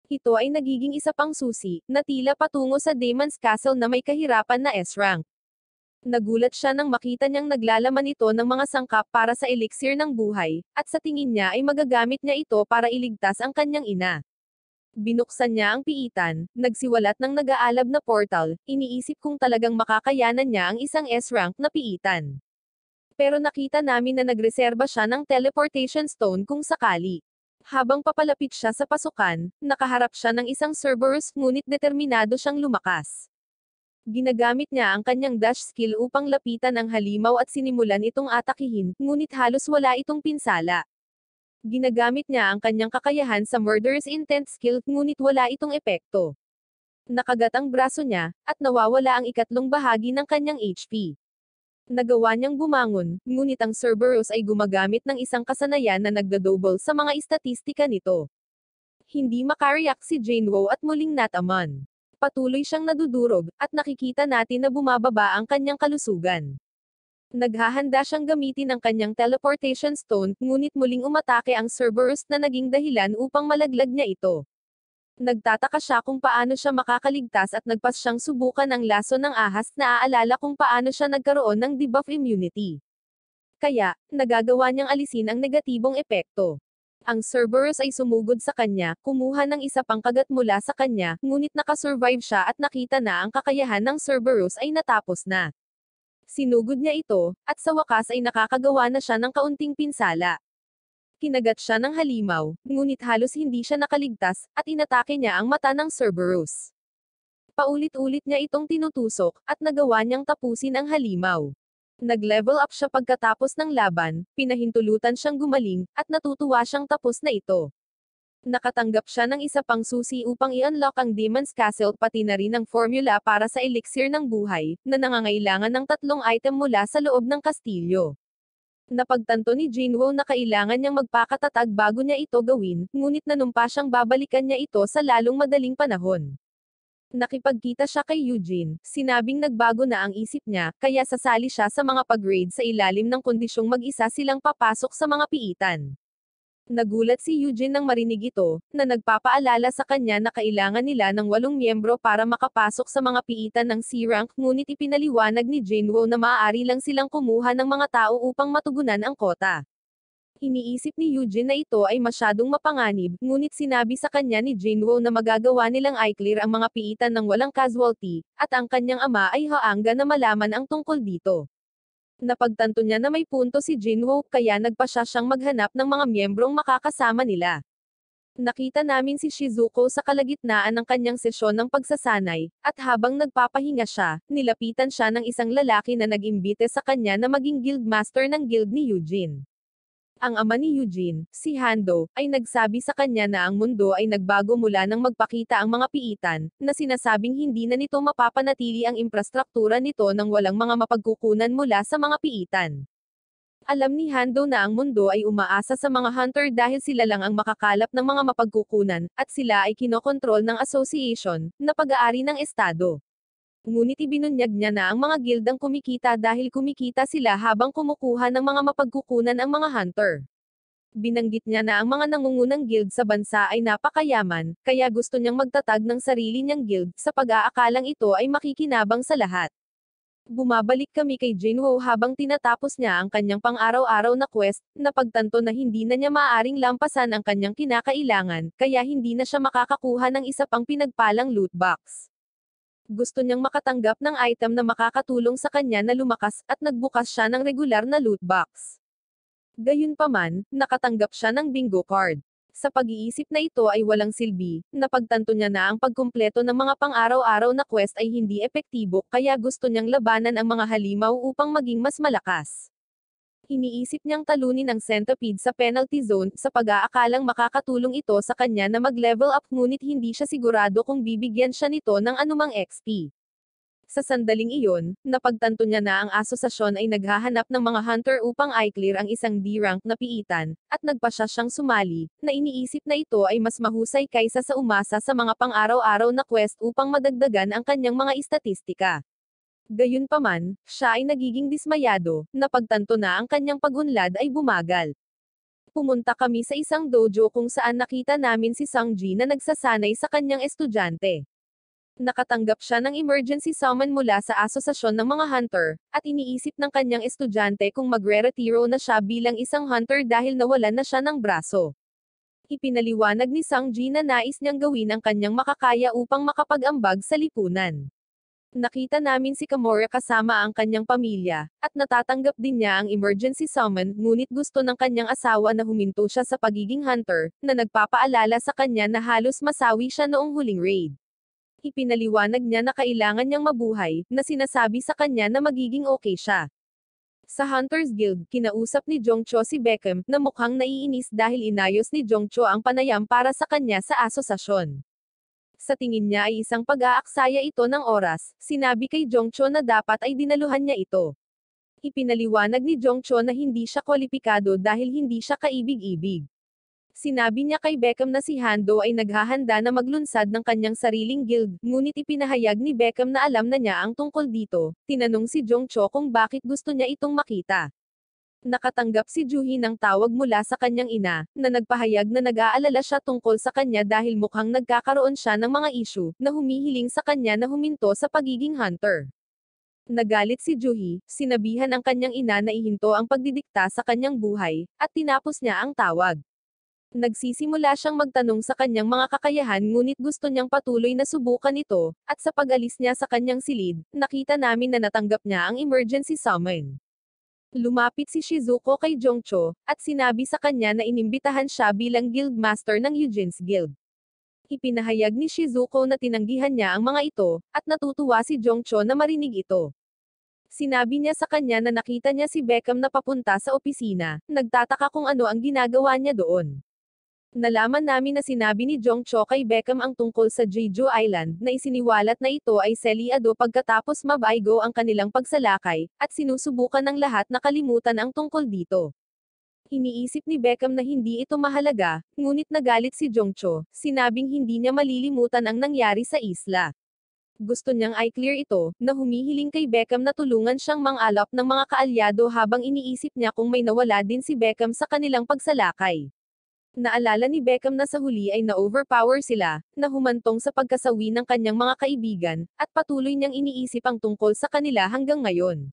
Ito ay nagiging isa pang susi, na tila patungo sa Demon's Castle na may kahirapan na S-rank. Nagulat siya nang makita niyang naglalaman ito ng mga sangkap para sa elixir ng buhay, at sa tingin niya ay magagamit niya ito para iligtas ang kanyang ina. Binuksan niya ang piitan, nagsiwalat ng nag-aalab na portal, iniisip kung talagang makakayanan niya ang isang S-rank na piitan. Pero nakita namin na nagreserba siya ng teleportation stone kung sakali. Habang papalapit siya sa pasukan, nakaharap siya ng isang Cerberus, ngunit determinado siyang lumakas. Ginagamit niya ang kanyang dash skill upang lapitan ang halimaw at sinimulan itong atakihin, ngunit halos wala itong pinsala. Ginagamit niya ang kanyang kakayahan sa murderous intent skill, ngunit wala itong epekto. Nakagat ang braso niya, at nawawala ang ikatlong bahagi ng kanyang HP. Nagawa niyang bumangon, ngunit ang Cerberus ay gumagamit ng isang kasanayan na nagdodouble sa mga istatistika nito. Hindi makareact si Jinwoo at muling nataman. Patuloy siyang nadudurog, at nakikita natin na bumababa ang kanyang kalusugan. Naghahanda siyang gamitin ang kanyang teleportation stone, ngunit muling umatake ang Cerberus na naging dahilan upang malaglag niya ito. Nagtataka siya kung paano siya makakaligtas at nagpas siyang subukan ang laso ng ahas na aalala kung paano siya nagkaroon ng debuff immunity. Kaya, nagagawa niyang alisin ang negatibong epekto. Ang Cerberus ay sumugod sa kanya, kumuha ng isa pang kagat mula sa kanya, ngunit nakasurvive siya at nakita na ang kakayahan ng Cerberus ay natapos na. Sinugod niya ito, at sa wakas ay nakakagawa na siya ng kaunting pinsala. Kinagat siya ng halimaw, ngunit halos hindi siya nakaligtas, at inatake niya ang mata ng Cerberus. Paulit-ulit niya itong tinutusok, at nagawa niyang tapusin ang halimaw. Nag-level up siya pagkatapos ng laban, pinahintulutan siyang gumaling, at natutuwa siyang tapos na ito. Nakatanggap siya ng isa pang susi upang i-unlock ang Demon's Castle pati na rin ang formula para sa elixir ng buhay, na nangangailangan ng 3 item mula sa loob ng kastilyo. Napagtanto ni Jinwoo na kailangan niyang magpakatatag bago niya ito gawin, ngunit nanumpa siyang babalikan niya ito sa lalong madaling panahon. Nakipagkita siya kay Eugene, sinabing nagbago na ang isip niya, kaya sasali siya sa mga pag-raid sa ilalim ng kondisyong mag-isa silang papasok sa mga piitan. Nagulat si Eugene nang marinig ito, na nagpapaalala sa kanya na kailangan nila ng 8 miyembro para makapasok sa mga piitan ng C-rank, ngunit ipinaliwanag ni Jinwoo na maaari lang silang kumuha ng mga tao upang matugunan ang kota. Iniisip ni Eugene na ito ay masyadong mapanganib, ngunit sinabi sa kanya ni Jinwoo na magagawa nilang i-clear ang mga piitan ng walang casualty, at ang kanyang ama ay haangga na malaman ang tungkol dito. Napagtanto niya na may punto si Jinwoo, kaya nagpa siya siyang maghanap ng mga miyembrong makakasama nila. Nakita namin si Shizuko sa kalagitnaan ng kanyang sesyon ng pagsasanay, at habang nagpapahinga siya, nilapitan siya ng isang lalaki na nag-imbite sa kanya na maging guildmaster ng guild ni Eugene. Ang ama ni Eugene, si Hando, ay nagsabi sa kanya na ang mundo ay nagbago mula nang magpakita ang mga piitan, na sinasabing hindi na nito mapapanatili ang infrastruktura nito nang walang mga mapagkukunan mula sa mga piitan. Alam ni Hando na ang mundo ay umaasa sa mga hunter dahil sila lang ang makakalap ng mga mapagkukunan, at sila ay kinokontrol ng association, na pag-aari ng estado. Ngunit ibinunyag niya na ang mga guild ang kumikita dahil kumikita sila habang kumukuha ng mga mapagkukunan ang mga hunter. Binanggit niya na ang mga nangungunang guild sa bansa ay napakayaman, kaya gusto niyang magtatag ng sarili niyang guild, sa pag-aakalang ito ay makikinabang sa lahat. Bumabalik kami kay Jinwoo habang tinatapos niya ang kanyang pang-araw-araw na quest, napagtanto na hindi na niya maaaring lampasan ang kanyang kinakailangan, kaya hindi na siya makakakuha ng isa pang pinagpalang loot box. Gusto niyang makatanggap ng item na makakatulong sa kanya na lumakas, at nagbukas siya ng regular na loot box. Gayunpaman, nakatanggap siya ng bingo card. Sa pag-iisip na ito ay walang silbi, napagtanto niya na ang pagkumpleto ng mga pang-araw-araw na quest ay hindi epektibo, kaya gusto niyang labanan ang mga halimaw upang maging mas malakas. Iniisip niyang talunin ang centipede sa penalty zone, sa pag-aakalang makakatulong ito sa kanya na mag-level up, ngunit hindi siya sigurado kung bibigyan siya nito ng anumang XP. Sa sandaling iyon, napagtanto niya na ang asosasyon ay naghahanap ng mga hunter upang i-clear ang isang D-rank na piitan, at nagpa siya siyang sumali, na iniisip na ito ay mas mahusay kaysa sa umasa sa mga pang-araw-araw na quest upang madagdagan ang kanyang mga istatistika. Gayunpaman, siya ay nagiging dismayado, napagtanto na ang kanyang pag-unlad ay bumagal. Pumunta kami sa isang dojo kung saan nakita namin si Sangji na nagsasanay sa kanyang estudyante. Nakatanggap siya ng emergency summon mula sa asosasyon ng mga hunter, at iniisip ng kanyang estudyante kung magre-retiro na siya bilang isang hunter dahil nawalan na siya ng braso. Ipinaliwanag ni Sangji na nais niyang gawin ang kanyang makakaya upang makapag-ambag sa lipunan. Nakita namin si Kamora kasama ang kanyang pamilya, at natatanggap din niya ang emergency summon, ngunit gusto ng kanyang asawa na huminto siya sa pagiging hunter, na nagpapaalala sa kanya na halos masawi siya noong huling raid. Ipinaliwanag niya na kailangan niyang mabuhay, na sinasabi sa kanya na magiging okay siya. Sa Hunters Guild, kinausap ni Jongcho si Beckham, na mukhang naiinis dahil inayos ni Jongcho ang panayam para sa kanya sa asosasyon. Sa tingin niya ay isang pag-aaksaya ito ng oras, sinabi kay Jongcho na dapat ay dinaluhan niya ito. Ipinaliwanag ni Jongcho na hindi siya kwalipikado dahil hindi siya kaibig-ibig. Sinabi niya kay Beckham na si Hando ay naghahanda na maglunsad ng kanyang sariling guild, ngunit ipinahayag ni Beckham na alam na niya ang tungkol dito. Tinanong si Jongcho kung bakit gusto niya itong makita. Nakatanggap si Juhi ng tawag mula sa kanyang ina, na nagpahayag na nag-aalala siya tungkol sa kanya dahil mukhang nagkakaroon siya ng mga issue, na humihiling sa kanya na huminto sa pagiging hunter. Nagalit si Juhi, sinabihan ang kanyang ina na ihinto ang pagdidikta sa kanyang buhay, at tinapos niya ang tawag. Nagsisimula siyang magtanong sa kanyang mga kakayahan ngunit gusto niyang patuloy na subukan ito, at sa pag-alis niya sa kanyang silid, nakita namin na natanggap niya ang emergency summon. Lumapit si Shizuko kay Jongcho, at sinabi sa kanya na inimbitahan siya bilang guildmaster ng Eugene's Guild. Ipinahayag ni Shizuko na tinanggihan niya ang mga ito, at natutuwa si Jongcho na marinig ito. Sinabi niya sa kanya na nakita niya si Beckham na papunta sa opisina, nagtataka kung ano ang ginagawa niya doon. Nalaman namin na sinabi ni Jongcho kay Beckham ang tungkol sa Jeju Island, na isiniwalat na ito ay selyado pagkatapos mabaygo ang kanilang pagsalakay, at sinusubukan ng lahat na kalimutan ang tungkol dito. Iniisip ni Beckham na hindi ito mahalaga, ngunit nagalit si Jongcho, sinabing hindi niya malilimutan ang nangyari sa isla. Gusto niyang i-clear ito, na humihiling kay Beckham na tulungan siyang mang-alap ng mga kaalyado habang iniisip niya kung may nawala din si Beckham sa kanilang pagsalakay. Naalala ni Beckham na sa huli ay na-overpower sila, na humantong sa pagkasawi ng kanyang mga kaibigan, at patuloy niyang iniisip ang tungkol sa kanila hanggang ngayon.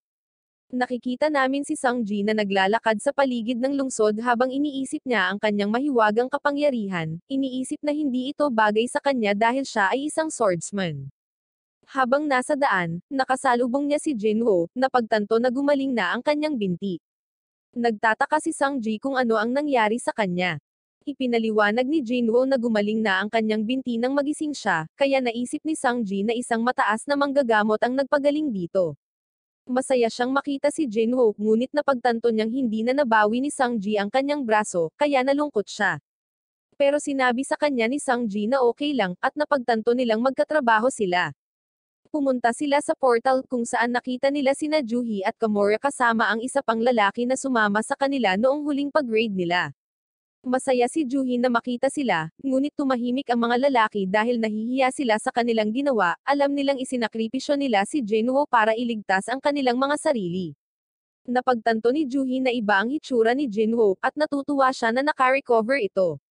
Nakikita namin si Sangji na naglalakad sa paligid ng lungsod habang iniisip niya ang kanyang mahiwagang kapangyarihan, iniisip na hindi ito bagay sa kanya dahil siya ay isang swordsman. Habang nasa daan, nakasalubong niya si Jinwoo, na pagtanto na gumaling na ang kanyang binti. Nagtataka si Sangji kung ano ang nangyari sa kanya. Ipinaliwanag ni Jinwoo na gumaling na ang kanyang binti nang magising siya, kaya naisip ni Sangji na isang mataas na manggagamot ang nagpagaling dito. Masaya siyang makita si Jinwoo, ngunit napagtanto niyang hindi na nabawi ni Sangji ang kanyang braso, kaya nalungkot siya. Pero sinabi sa kanya ni Sangji na okay lang, at napagtanto nilang magkatrabaho sila. Pumunta sila sa portal kung saan nakita nila sina Juhi at Kamora kasama ang isa pang lalaki na sumama sa kanila noong huling pag-raid nila. Masaya si Juhi na makita sila, ngunit tumahimik ang mga lalaki dahil nahihiya sila sa kanilang ginawa, alam nilang isinakripisyo nila si Jinwoo para iligtas ang kanilang mga sarili. Napagtanto ni Juhi na iba ang hitsura ni Jinwoo, at natutuwa siya na nakarecover ito.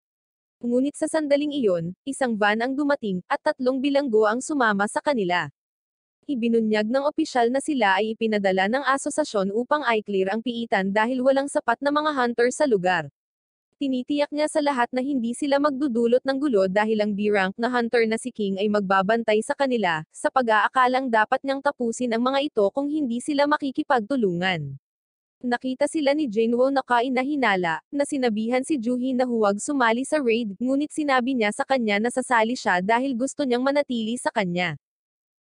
Ngunit sa sandaling iyon, isang van ang dumating, at 3 bilanggo ang sumama sa kanila. Ibinunyag ng opisyal na sila ay ipinadala ng asosasyon upang i-clear ang piitan dahil walang sapat na mga hunter sa lugar. Tinitiyak niya sa lahat na hindi sila magdudulot ng gulo dahil ang B-rank na hunter na si King ay magbabantay sa kanila, sa pag-aakalang dapat niyang tapusin ang mga ito kung hindi sila makikipagtulungan. Nakita sila ni Jinwoo na kainahinala, na sinabihan si Juhi na huwag sumali sa raid, ngunit sinabi niya sa kanya na sasali siya dahil gusto niyang manatili sa kanya.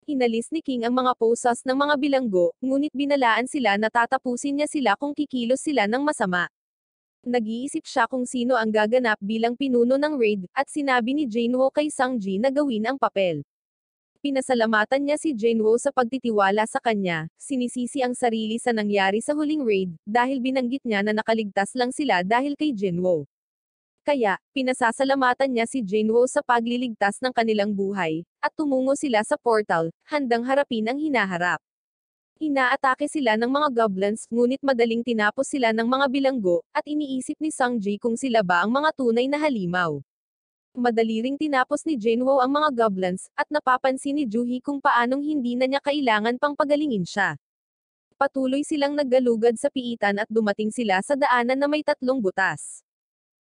Inalis ni King ang mga posas ng mga bilanggo, ngunit binalaan sila na tatapusin niya sila kung kikilos sila ng masama. Nag-iisip siya kung sino ang gaganap bilang pinuno ng raid, at sinabi ni Jinwoo kay Sangji na gawin ang papel. Pinasalamatan niya si Jinwoo sa pagtitiwala sa kanya, sinisisi ang sarili sa nangyari sa huling raid, dahil binanggit niya na nakaligtas lang sila dahil kay Jinwoo. Kaya, pinasasalamatan niya si Jinwoo sa pagliligtas ng kanilang buhay, at tumungo sila sa portal, handang harapin ang hinaharap. Inaatake sila ng mga goblins, ngunit madaling tinapos sila ng mga bilanggo, at iniisip ni Sangji kung sila ba ang mga tunay na halimaw. Madali ring tinapos ni Jinwoo ang mga goblins, at napapansin ni Juhi kung paanong hindi na niya kailangan pang pagalingin siya. Patuloy silang naggalugad sa piitan at dumating sila sa daanan na may 3 butas.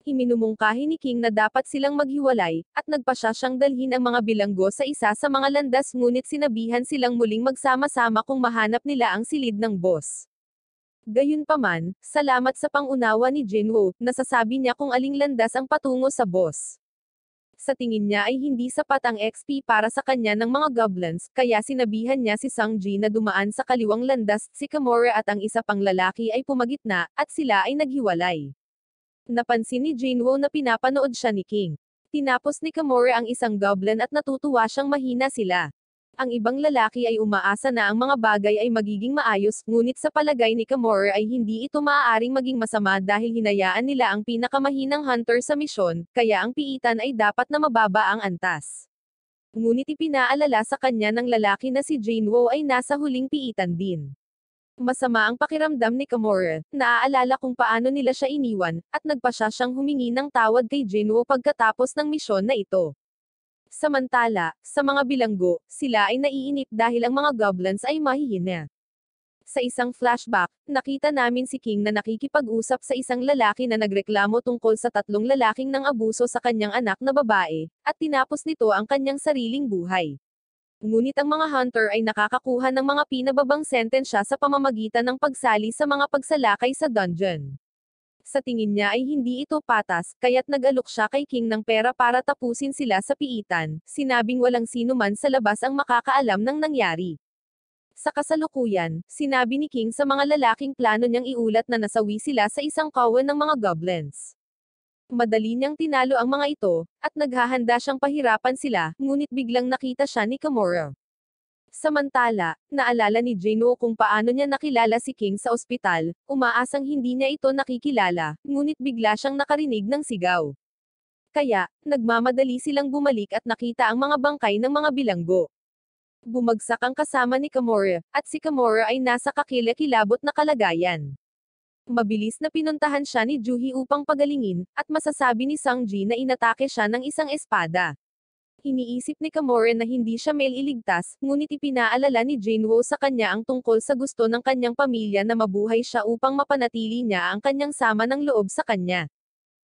Iminumungkahi ni King na dapat silang maghiwalay, at nagpasya siyang dalhin ang mga bilanggo sa isa sa mga landas ngunit sinabihan silang muling magsama-sama kung mahanap nila ang silid ng boss. Gayunpaman, salamat sa pangunawa ni Jinwoo, nasasabi niya kung aling landas ang patungo sa boss. Sa tingin niya ay hindi sapat ang XP para sa kanya ng mga goblins, kaya sinabihan niya si Sangji na dumaan sa kaliwang landas, si Kamora at ang isa pang lalaki ay pumagitna, at sila ay naghiwalay. Napansin ni Jinwoo na pinapanood siya ni King. Tinapos ni Kamora ang isang goblin at natutuwa siyang mahina sila. Ang ibang lalaki ay umaasa na ang mga bagay ay magiging maayos, ngunit sa palagay ni Kamora ay hindi ito maaaring maging masama dahil hinayaan nila ang pinakamahinang hunter sa misyon, kaya ang piitan ay dapat na mababa ang antas. Ngunit ipinaalala sa kanya ng lalaki na si Jinwoo ay nasa huling piitan din. Masama ang pakiramdam ni Kamora, naaalala kung paano nila siya iniwan, at nagpasya siyang humingi ng tawad kay Jinwoo pagkatapos ng misyon na ito. Samantala, sa mga bilanggo, sila ay naiinip dahil ang mga goblins ay mahihina. Sa isang flashback, nakita namin si King na nakikipag-usap sa isang lalaki na nagreklamo tungkol sa tatlong lalaking nang abuso sa kanyang anak na babae, at tinapos nito ang kanyang sariling buhay. Ngunit ang mga hunter ay nakakakuha ng mga pinababang sentensya sa pamamagitan ng pagsali sa mga pagsalakay sa dungeon. Sa tingin niya ay hindi ito patas, kaya't nag-alok siya kay King ng pera para tapusin sila sa piitan, sinabing walang sino man sa labas ang makakaalam ng nangyari. Sa kasalukuyan, sinabi ni King sa mga lalaking plano niyang iulat na nasawi sila sa isang kawan ng mga goblins. Madali niyang tinalo ang mga ito, at naghahanda siyang pahirapan sila, ngunit biglang nakita siya ni Gamora. Samantala, naalala ni Jano kung paano niya nakilala si King sa ospital, umaasang hindi niya ito nakikilala, ngunit bigla siyang nakarinig ng sigaw. Kaya, nagmamadali silang bumalik at nakita ang mga bangkay ng mga bilanggo. Bumagsak ang kasama ni Gamora, at si Gamora ay nasa kakilakilabot na kalagayan. Mabilis na pinuntahan siya ni Juhi upang pagalingin, at masasabi ni Sangji na inatake siya ng isang espada. Iniisip ni Gamora na hindi siya maililigtas, ngunit ipinaalala ni Jinwoo sa kanya ang tungkol sa gusto ng kanyang pamilya na mabuhay siya upang mapanatili niya ang kanyang sama ng loob sa kanya.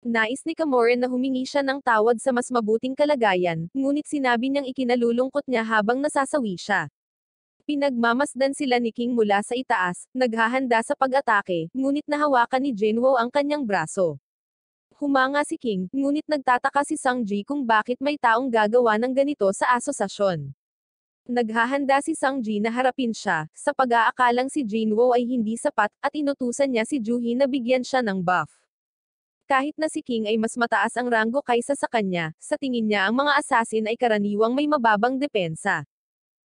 Nais ni Gamora na humingi siya ng tawad sa mas mabuting kalagayan, ngunit sinabi niyang ikinalulungkot niya habang nasasawi siya. Pinagmamasdan sila ni King mula sa itaas, naghahanda sa pag-atake, ngunit nahawakan ni Jinwoo ang kanyang braso. Humanga si King, ngunit nagtataka si Sangji kung bakit may taong gagawa ng ganito sa asosasyon. Naghahanda si Sangji na harapin siya, sa pag-aakalang si Jinwoo ay hindi sapat, at inutusan niya si Juhi na bigyan siya ng buff. Kahit na si King ay mas mataas ang ranggo kaysa sa kanya, sa tingin niya ang mga assassin ay karaniwang may mababang depensa.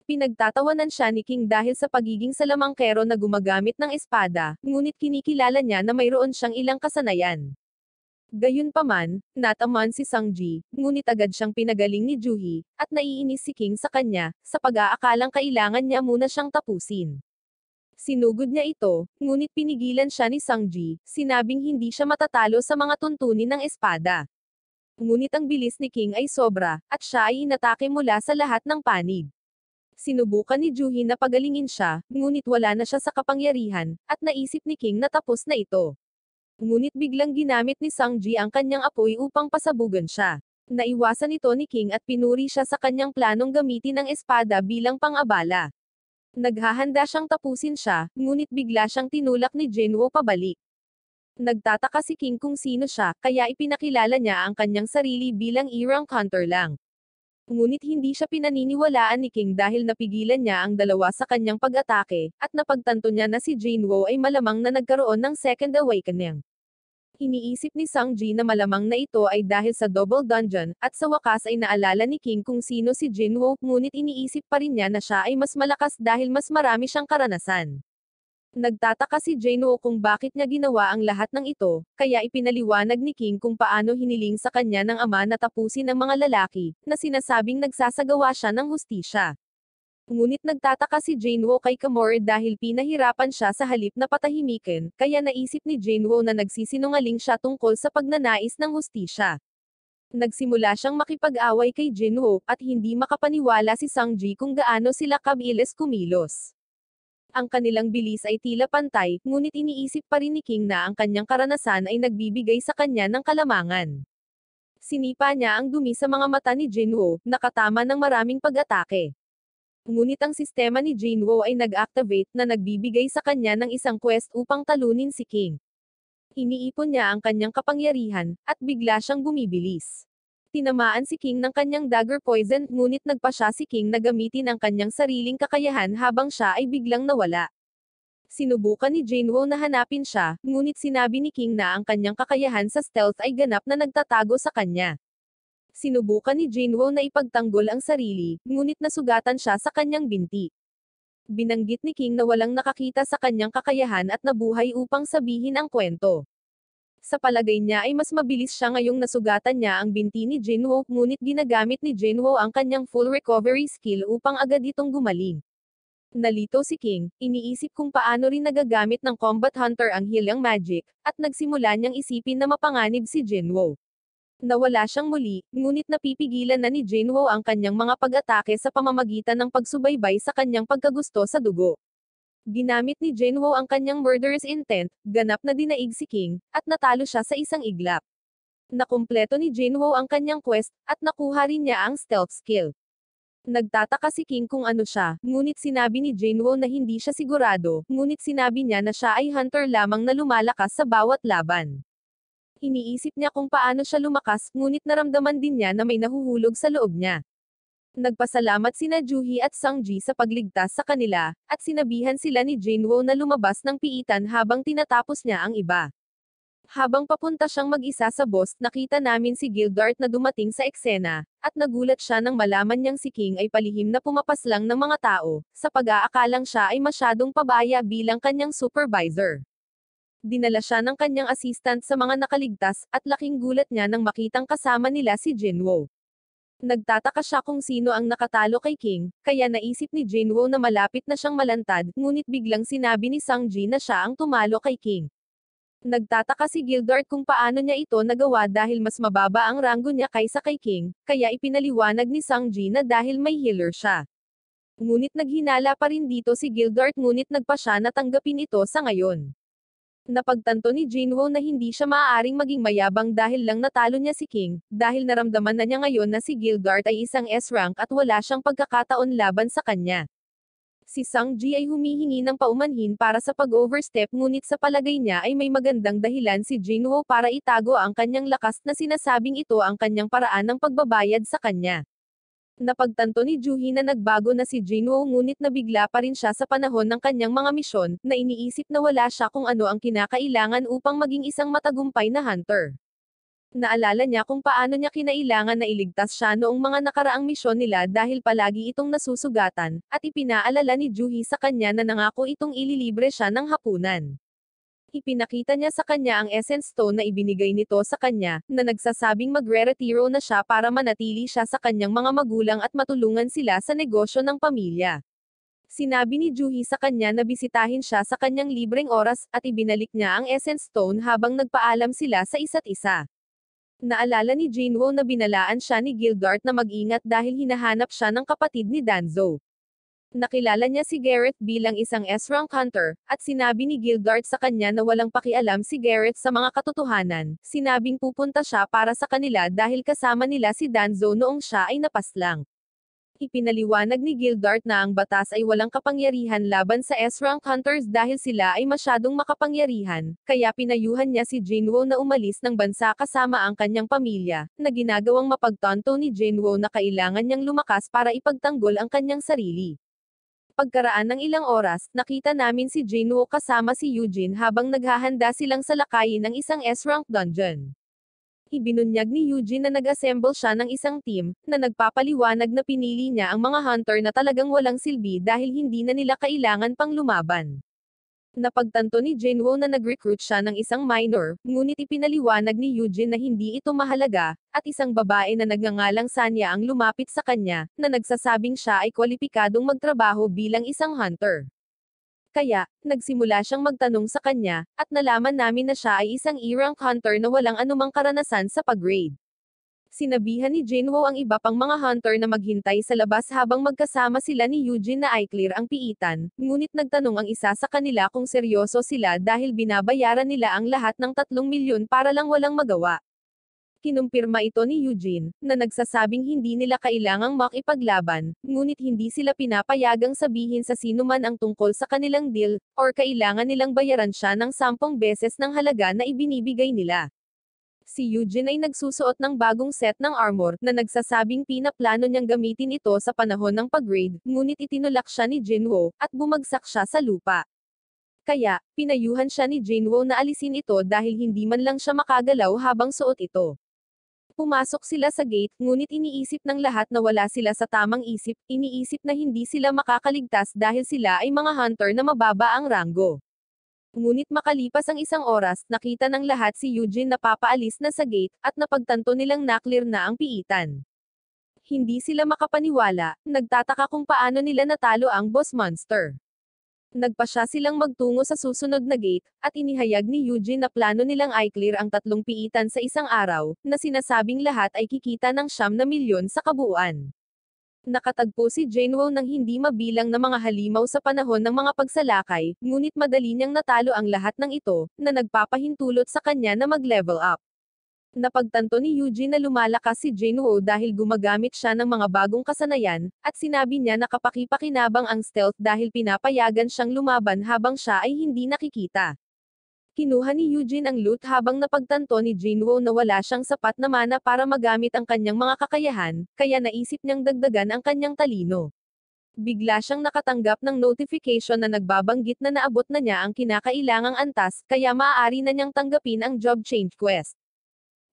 Pinagtatawanan siya ni King dahil sa pagiging salamangkero na gumagamit ng espada, ngunit kinikilala niya na mayroon siyang ilang kasanayan. Gayunpaman, nataman si Sangji, ngunit agad siyang pinagaling ni Juhi, at naiinis si King sa kanya, sa pag-aakalang kailangan niya muna siyang tapusin. Sinugod niya ito, ngunit pinigilan siya ni Sangji, sinabing hindi siya matatalo sa mga tuntunin ng espada. Ngunit ang bilis ni King ay sobra, at siya ay inatake mula sa lahat ng panig. Sinubukan ni Juhi na pagalingin siya, ngunit wala na siya sa kapangyarihan, at naisip ni King na tapos na ito. Ngunit biglang ginamit ni Sangji ang kanyang apoy upang pasabugan siya. Naiwasan ito ni King at pinuri siya sa kanyang planong gamitin ang espada bilang pang-abala. Naghahanda siyang tapusin siya, ngunit bigla siyang tinulak ni Jinwoo pabalik. Nagtataka si King kung sino siya, kaya ipinakilala niya ang kanyang sarili bilang Irang Hunter lang. Ngunit hindi siya pinaniniwalaan ni King dahil napigilan niya ang dalawa sa kanyang pag-atake, at napagtanto niya na si Jinwoo ay malamang na nagkaroon ng Second Awakening. Iniisip ni Sangji na malamang na ito ay dahil sa Double Dungeon, at sa wakas ay naalala ni King kung sino si Jinwoo, ngunit iniisip pa rin niya na siya ay mas malakas dahil mas marami siyang karanasan. Nagtataka si Jinwoo kung bakit niya ginawa ang lahat ng ito, kaya ipinaliwanag ni King kung paano hiniling sa kanya ng ama na tapusin ang mga lalaki, na sinasabing nagsasagawa siya ng hustisya. Ngunit nagtataka si Jinwoo kay Gamora dahil pinahirapan siya sa halip na patahimikin, kaya naisip ni Jinwoo na nagsisinungaling siya tungkol sa pagnanais ng hustisya. Nagsimula siyang makipag-away kay Jinwoo, at hindi makapaniwala si Sangji kung gaano sila kabilis kumilos. Ang kanilang bilis ay tila pantay, ngunit iniisip pa rin ni King na ang kanyang karanasan ay nagbibigay sa kanya ng kalamangan. Sinipa niya ang dumi sa mga mata ni Jinwoo, nakatama ng maraming pag-atake. Ngunit ang sistema ni Jinwoo ay nag-activate na nagbibigay sa kanya ng isang quest upang talunin si King. Iniipon niya ang kanyang kapangyarihan, at bigla siyang bumibilis. Tinamaan si King ng kanyang dagger poison, ngunit nagpa siya si King na gamitin ang kanyang sariling kakayahan habang siya ay biglang nawala. Sinubukan ni Jinwoo na hanapin siya, ngunit sinabi ni King na ang kanyang kakayahan sa stealth ay ganap na nagtatago sa kanya. Sinubukan ni Jinwoo na ipagtanggol ang sarili, ngunit nasugatan siya sa kanyang binti. Binanggit ni King na walang nakakita sa kanyang kakayahan at nabuhay upang sabihin ang kwento. Sa palagay niya ay mas mabilis siya ngayong nasugatan niya ang binti ni Jinwoo, ngunit ginagamit ni Jinwoo ang kanyang full recovery skill upang agad itong gumaling. Nalito si King, iniisip kung paano rin nagagamit ng combat hunter ang healing magic, at nagsimula niyang isipin na mapanganib si Jinwoo. Nawala siyang muli, ngunit napipigilan na ni Jinwoo ang kanyang mga pag-atake sa pamamagitan ng pagsubaybay sa kanyang pagkagusto sa dugo. Ginamit ni Jinwoo ang kanyang murderous intent, ganap na dinaig si King, at natalo siya sa isang iglap. Nakumpleto ni Jinwoo ang kanyang quest, at nakuha rin niya ang stealth skill. Nagtataka si King kung ano siya, ngunit sinabi ni Jinwoo na hindi siya sigurado, ngunit sinabi niya na siya ay hunter lamang na lumalakas sa bawat laban. Iniisip niya kung paano siya lumakas, ngunit naramdaman din niya na may nahuhulog sa loob niya. Nagpasalamat sina Juhi at Sangji sa pagligtas sa kanila, at sinabihan sila ni Jinwoo na lumabas ng piitan habang tinatapos niya ang iba. Habang papunta siyang mag-isa sa boss, nakita namin si Gildart na dumating sa eksena, at nagulat siya nang malaman niyang si King ay palihim na pumapaslang ng mga tao, sa pag-aakalang siya ay masyadong pabaya bilang kanyang supervisor. Dinala siya ng kanyang assistant sa mga nakaligtas, at laking gulat niya nang makitang kasama nila si Jinwoo. Nagtataka siya kung sino ang nakatalo kay King, kaya naisip ni Jinwoo na malapit na siyang malantad, ngunit biglang sinabi ni Sangji na siya ang tumalo kay King. Nagtataka si Gildart kung paano niya ito nagawa dahil mas mababa ang ranggo niya kaysa kay King, kaya ipinaliwanag ni Sangji na dahil may healer siya. Ngunit naghinala pa rin dito si Gildart ngunit nagpa siya na tanggapin ito sa ngayon. Napagtanto ni Jinwoo na hindi siya maaaring maging mayabang dahil lang natalo niya si King, dahil naramdaman na niya ngayon na si Gildart ay isang S-rank at wala siyang pagkakataon laban sa kanya. Si Sangji ay humihingi ng paumanhin para sa pag-overstep ngunit sa palagay niya ay may magandang dahilan si Jinwoo para itago ang kanyang lakas na sinasabing ito ang kanyang paraan ng pagbabayad sa kanya. Napagtanto ni Juhi na nagbago na si Jinwoo ngunit nabigla pa rin siya sa panahon ng kanyang mga misyon, na iniisip na wala siya kung ano ang kinakailangan upang maging isang matagumpay na hunter. Naalala niya kung paano niya kinailangan na iligtas siya noong mga nakaraang misyon nila dahil palagi itong nasusugatan, at ipinaalala ni Juhi sa kanya na nangako itong ililibre siya ng hapunan. Ipinakita niya sa kanya ang Essence Stone na ibinigay nito sa kanya, na nagsasabing magre-retiro na siya para manatili siya sa kanyang mga magulang at matulungan sila sa negosyo ng pamilya. Sinabi ni Juhi sa kanya na bisitahin siya sa kanyang libreng oras, at ibinalik niya ang Essence Stone habang nagpaalam sila sa isa't isa. Naalala ni Jinwoo na binalaan siya ni Gildart na mag-ingat dahil hinahanap siya ng kapatid ni Danzo. Nakilala niya si Gareth bilang isang S-rank hunter, at sinabi ni Gildart sa kanya na walang pakialam si Gareth sa mga katotohanan, sinabing pupunta siya para sa kanila dahil kasama nila si Danzo noong siya ay napaslang. Ipinaliwanag ni Gildart na ang batas ay walang kapangyarihan laban sa S-rank hunters dahil sila ay masyadong makapangyarihan, kaya pinayuhan niya si Jinwoo na umalis ng bansa kasama ang kanyang pamilya, na ginagawang mapagtanto ni Jinwoo na kailangan niyang lumakas para ipagtanggol ang kanyang sarili. Pagkaraan ng ilang oras, nakita namin si Jinwoo kasama si Eugene habang naghahanda silang salakayin ng isang S-rank dungeon. Ibinunyag ni Eugene na nag-assemble siya ng isang team, na nagpapaliwanag na pinili niya ang mga hunter na talagang walang silbi dahil hindi na nila kailangan pang lumaban. Napagtanto ni Jinwoo na nag-recruit siya ng isang minor, ngunit ipinaliwanag ni Eugene na hindi ito mahalaga, at isang babae na nagngangalang Sanya ang lumapit sa kanya, na nagsasabing siya ay kwalipikadong magtrabaho bilang isang hunter. Kaya, nagsimula siyang magtanong sa kanya, at nalaman namin na siya ay isang E-rank hunter na walang anumang karanasan sa pag-raid. Sinabihan ni Jinwoo ang iba pang mga hunter na maghintay sa labas habang magkasama sila ni Eugene na i-clear ang piitan, ngunit nagtanong ang isa sa kanila kung seryoso sila dahil binabayaran nila ang lahat ng 3 milyon para lang walang magawa. Kinumpirma ito ni Eugene, na nagsasabing hindi nila kailangang makipaglaban, ngunit hindi sila pinapayagang sabihin sa sino man ang tungkol sa kanilang deal, or kailangan nilang bayaran siya ng 10 beses ng halaga na ibinibigay nila. Si Eugene ay nagsusuot ng bagong set ng armor, na nagsasabing pinaplano niyang gamitin ito sa panahon ng pag-raid, ngunit itinulak siya ni Jinwoo, at bumagsak siya sa lupa. Kaya, pinayuhan siya ni Jinwoo na alisin ito dahil hindi man lang siya makagalaw habang suot ito. Pumasok sila sa gate, ngunit iniisip ng lahat na wala sila sa tamang isip, iniisip na hindi sila makakaligtas dahil sila ay mga hunter na mababa ang ranggo. Ngunit makalipas ang isang oras, nakita ng lahat si Eugene na papaalis na sa gate, at napagtanto nilang naklear na ang piitan. Hindi sila makapaniwala, nagtataka kung paano nila natalo ang boss monster. Nagpasya silang magtungo sa susunod na gate, at inihayag ni Eugene na plano nilang i-clear ang 3 piitan sa isang araw, na sinasabing lahat ay kikita ng 9 milyon sa kabuuan. Nakatagpo si Jinwoo ng hindi mabilang na mga halimaw sa panahon ng mga pagsalakay, ngunit madali niyang natalo ang lahat ng ito, na nagpapahintulot sa kanya na mag-level up. Napagtanto ni Eugene na lumalakas si Jinwoo dahil gumagamit siya ng mga bagong kasanayan, at sinabi niya na kapaki-pakinabang ang stealth dahil pinapayagan siyang lumaban habang siya ay hindi nakikita. Kinuha ni Eugene ang loot habang napagtanto ni Jinwoo na wala siyang sapat na mana para magamit ang kanyang mga kakayahan, kaya naisip niyang dagdagan ang kanyang talino. Bigla siyang nakatanggap ng notification na nagbabanggit na naabot na niya ang kinakailangang antas, kaya maaari na niyang tanggapin ang job change quest.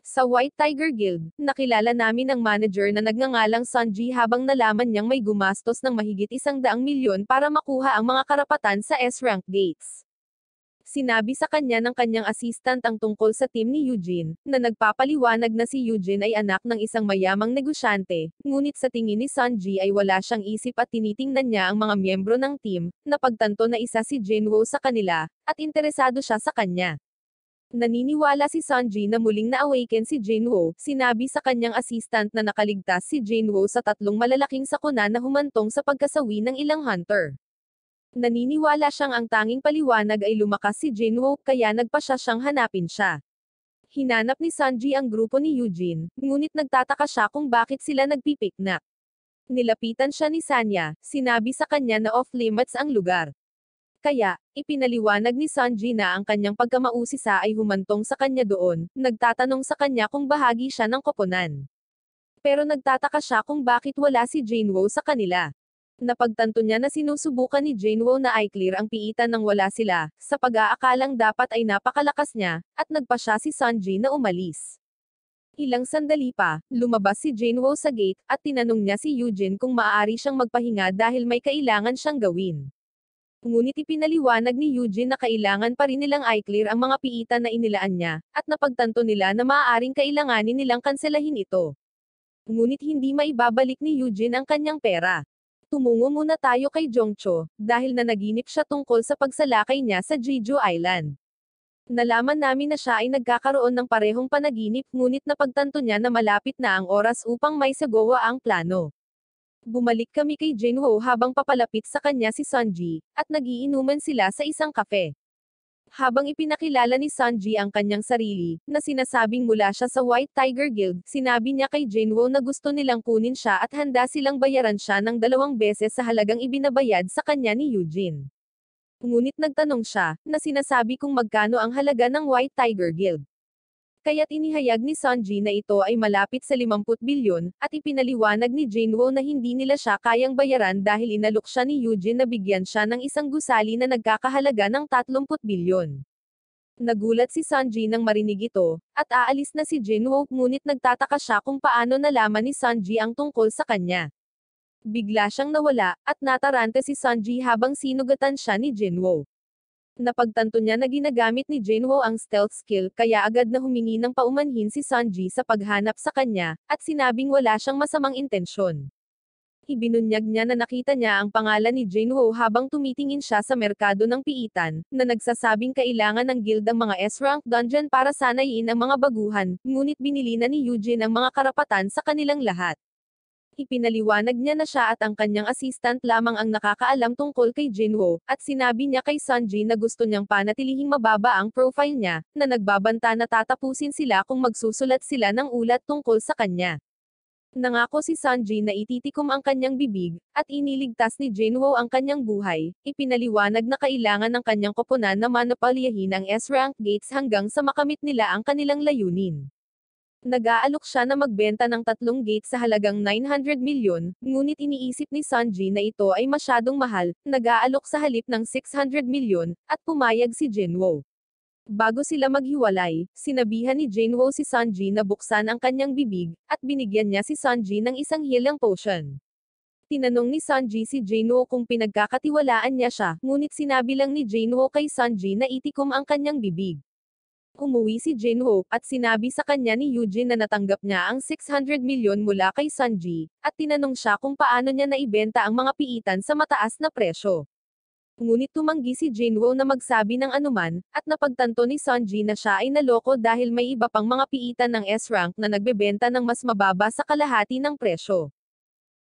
Sa White Tiger Guild, nakilala namin ang manager na nagngangalang Sunji habang nalaman niyang may gumastos ng mahigit 100 milyon para makuha ang mga karapatan sa S-rank gates. Sinabi sa kanya ng kanyang assistant ang tungkol sa team ni Eugene, na nagpapaliwanag na si Eugene ay anak ng isang mayamang negosyante, ngunit sa tingin ni Sunji ay wala siyang isip at tinitingnan niya ang mga miyembro ng team, napagtanto na isa si Jinwoo sa kanila, at interesado siya sa kanya. Naniniwala si Sunji na muling na-awaken si Jinwoo, sinabi sa kanyang assistant na nakaligtas si Jinwoo sa 3 malalaking sakuna na humantong sa pagkasawi ng ilang hunter. Naniniwala siyang ang tanging paliwanag ay lumakas si Jinwoo, kaya nagpasya siyang hanapin siya. Hinanap ni Sunji ang grupo ni Eugene, ngunit nagtataka siya kung bakit sila nagpipiknak. Nilapitan siya ni Sanya, sinabi sa kanya na off-limits ang lugar. Kaya, ipinaliwanag ni Sunji na ang kanyang pagkamausisa ay humantong sa kanya doon, nagtatanong sa kanya kung bahagi siya ng koponan. Pero nagtataka siya kung bakit wala si Jinwoo sa kanila. Napagtanto niya na sinusubukan ni Jinwoo na i-clear ang piitan nang wala sila, sa pag-aakalang dapat ay napakalakas niya, at nagpa siya si Sunji na umalis. Ilang sandali pa, lumabas si Jinwoo sa gate, at tinanong niya si Eugene kung maaari siyang magpahinga dahil may kailangan siyang gawin. Ngunit ipinaliwanag ni Eugene na kailangan pa rin nilang i-clear ang mga piitan na inilaan niya, at napagtanto nila na maaaring kailanganin nilang kanselahin ito. Ngunit hindi maibabalik ni Eugene ang kanyang pera. Tumungo muna tayo kay Jongcho, dahil nanaginip siya tungkol sa pagsalakay niya sa Jeju Island. Nalaman namin na siya ay nagkakaroon ng parehong panaginip, ngunit napagtanto niya na malapit na ang oras upang may sagawa ang plano. Bumalik kami kay Jinwoo habang papalapit sa kanya si Sunji, at nagiinuman sila sa isang kafe. Habang ipinakilala ni Sunji ang kanyang sarili, na sinasabing mula siya sa White Tiger Guild, sinabi niya kay Jinwoo na gusto nilang kunin siya at handa silang bayaran siya ng 2 beses sa halagang ibinabayad sa kanya ni Eugene. Ngunit nagtanong siya, na sinasabi kung magkano ang halaga ng White Tiger Guild. Kaya't inihayag ni Sunji na ito ay malapit sa 50 bilyon, at ipinaliwanag ni Jinwoo na hindi nila siya kayang bayaran dahil inalok siya ni Eugene na bigyan siya ng isang gusali na nagkakahalaga ng 30 bilyon. Nagulat si Sunji nang marinig ito, at aalis na si Jinwoo, ngunit nagtataka siya kung paano nalaman ni Sunji ang tungkol sa kanya. Bigla siyang nawala, at natarante si Sunji habang sinugatan siya ni Jinwoo. Napagtanto niya na ginagamit ni Jinwoo ang stealth skill, kaya agad na humingi ng paumanhin si Sunji sa paghanap sa kanya, at sinabing wala siyang masamang intensyon. Ibinunyag niya na nakita niya ang pangalan ni Jinwoo habang tumitingin siya sa merkado ng piitan, na nagsasabing kailangan ng guild ang mga S-rank dungeon para sanayin ang mga baguhan, ngunit binili na ni Eugene ang mga karapatan sa kanilang lahat. Ipinaliwanag niya na siya at ang kanyang assistant lamang ang nakakaalam tungkol kay Jinwoo, at sinabi niya kay Sunji na gusto niyang panatilihing mababa ang profile niya, na nagbabanta na tatapusin sila kung magsusulat sila ng ulat tungkol sa kanya. Nangako si Sunji na ititikom ang kanyang bibig, at iniligtas ni Jinwoo ang kanyang buhay. Ipinaliwanag na kailangan ng kanyang koponan na manapalyahin ang S-rank gates hanggang sa makamit nila ang kanilang layunin. Nag-aalok siya na magbenta ng 3 gates sa halagang 900 milyon, ngunit iniisip ni Sunji na ito ay masyadong mahal, nag-aalok sa halip ng 600 milyon, at pumayag si Jinwoo. Bago sila maghiwalay, sinabihan ni Jinwoo si Sunji na buksan ang kanyang bibig, at binigyan niya si Sunji ng isang healing potion. Tinanong ni Sunji si Jinwoo kung pinagkakatiwalaan niya siya, ngunit sinabi lang ni Jinwoo kay Sunji na itikom ang kanyang bibig. Umuwi si Jinwoo, at sinabi sa kanya ni Eugene na natanggap niya ang 600 milyon mula kay Sunji, at tinanong siya kung paano niya naibenta ang mga piitan sa mataas na presyo. Ngunit tumanggi si Jinwoo na magsabi ng anuman, at napagtanto ni Sunji na siya ay naloko dahil may iba pang mga piitan ng S-rank na nagbebenta ng mas mababa sa kalahati ng presyo.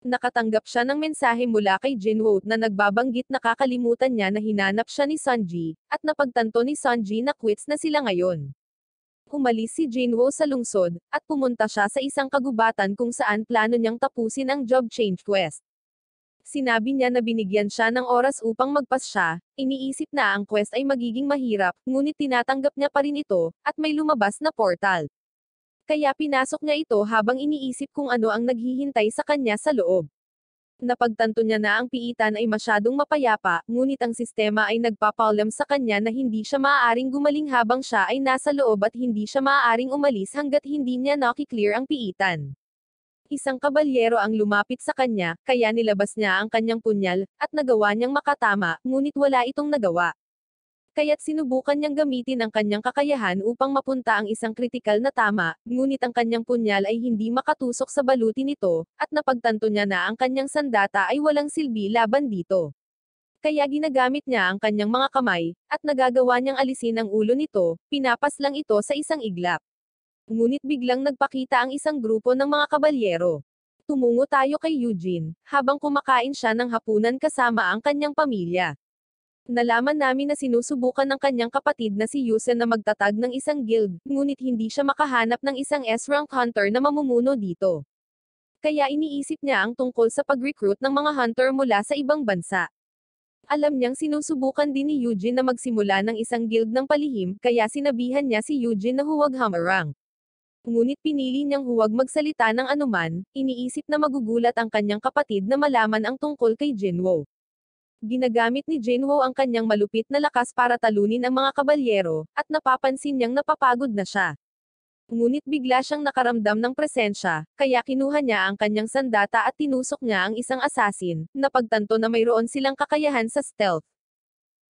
Nakatanggap siya ng mensahe mula kay Jinwoo na nagbabanggit na kakalimutan niya na hinanap siya ni Sunji, at napagtanto ni Sunji na quits na sila ngayon. Umalis si Jinwoo sa lungsod, at pumunta siya sa isang kagubatan kung saan plano niyang tapusin ang job change quest. Sinabi niya na binigyan siya ng oras upang magpas siya, iniisip na ang quest ay magiging mahirap, ngunit tinatanggap niya pa rin ito, at may lumabas na portal. Kaya pinasok niya ito habang iniisip kung ano ang naghihintay sa kanya sa loob. Napagtanto niya na ang piitan ay masyadong mapayapa, ngunit ang sistema ay nagpapaalam sa kanya na hindi siya maaaring gumaling habang siya ay nasa loob at hindi siya maaaring umalis hanggat hindi niya nakiklear ang piitan. Isang kabalyero ang lumapit sa kanya, kaya nilabas niya ang kanyang punyal, at nagawa niyang makatama, ngunit wala itong nagawa. Kaya't sinubukan niyang gamitin ang kanyang kakayahan upang mapunta ang isang kritikal na tama, ngunit ang kanyang punyal ay hindi makatusok sa baluti nito, at napagtanto niya na ang kanyang sandata ay walang silbi laban dito. Kaya ginagamit niya ang kanyang mga kamay, at nagagawa niyang alisin ang ulo nito, pinapas lang ito sa isang iglap. Ngunit biglang nagpakita ang isang grupo ng mga kabalyero. Tumungo tayo kay Eugene, habang kumakain siya ng hapunan kasama ang kanyang pamilya. Nalaman namin na sinusubukan ng kanyang kapatid na si Yusen na magtatag ng isang guild, ngunit hindi siya makahanap ng isang S-rank hunter na mamumuno dito. Kaya iniisip niya ang tungkol sa pag-recruit ng mga hunter mula sa ibang bansa. Alam niyang sinusubukan din ni Eugene na magsimula ng isang guild ng palihim, kaya sinabihan niya si Eugene na huwag hamarang. Ngunit pinili niyang huwag magsalita ng anuman, iniisip na magugulat ang kanyang kapatid na malaman ang tungkol kay Jinwoo. Ginagamit ni Jinwoo ang kanyang malupit na lakas para talunin ang mga kabalyero, at napapansin niyang napapagod na siya. Ngunit bigla siyang nakaramdam ng presensya, kaya kinuha niya ang kanyang sandata at tinusok niya ang isang asasin, napagtanto na mayroon silang kakayahan sa stealth.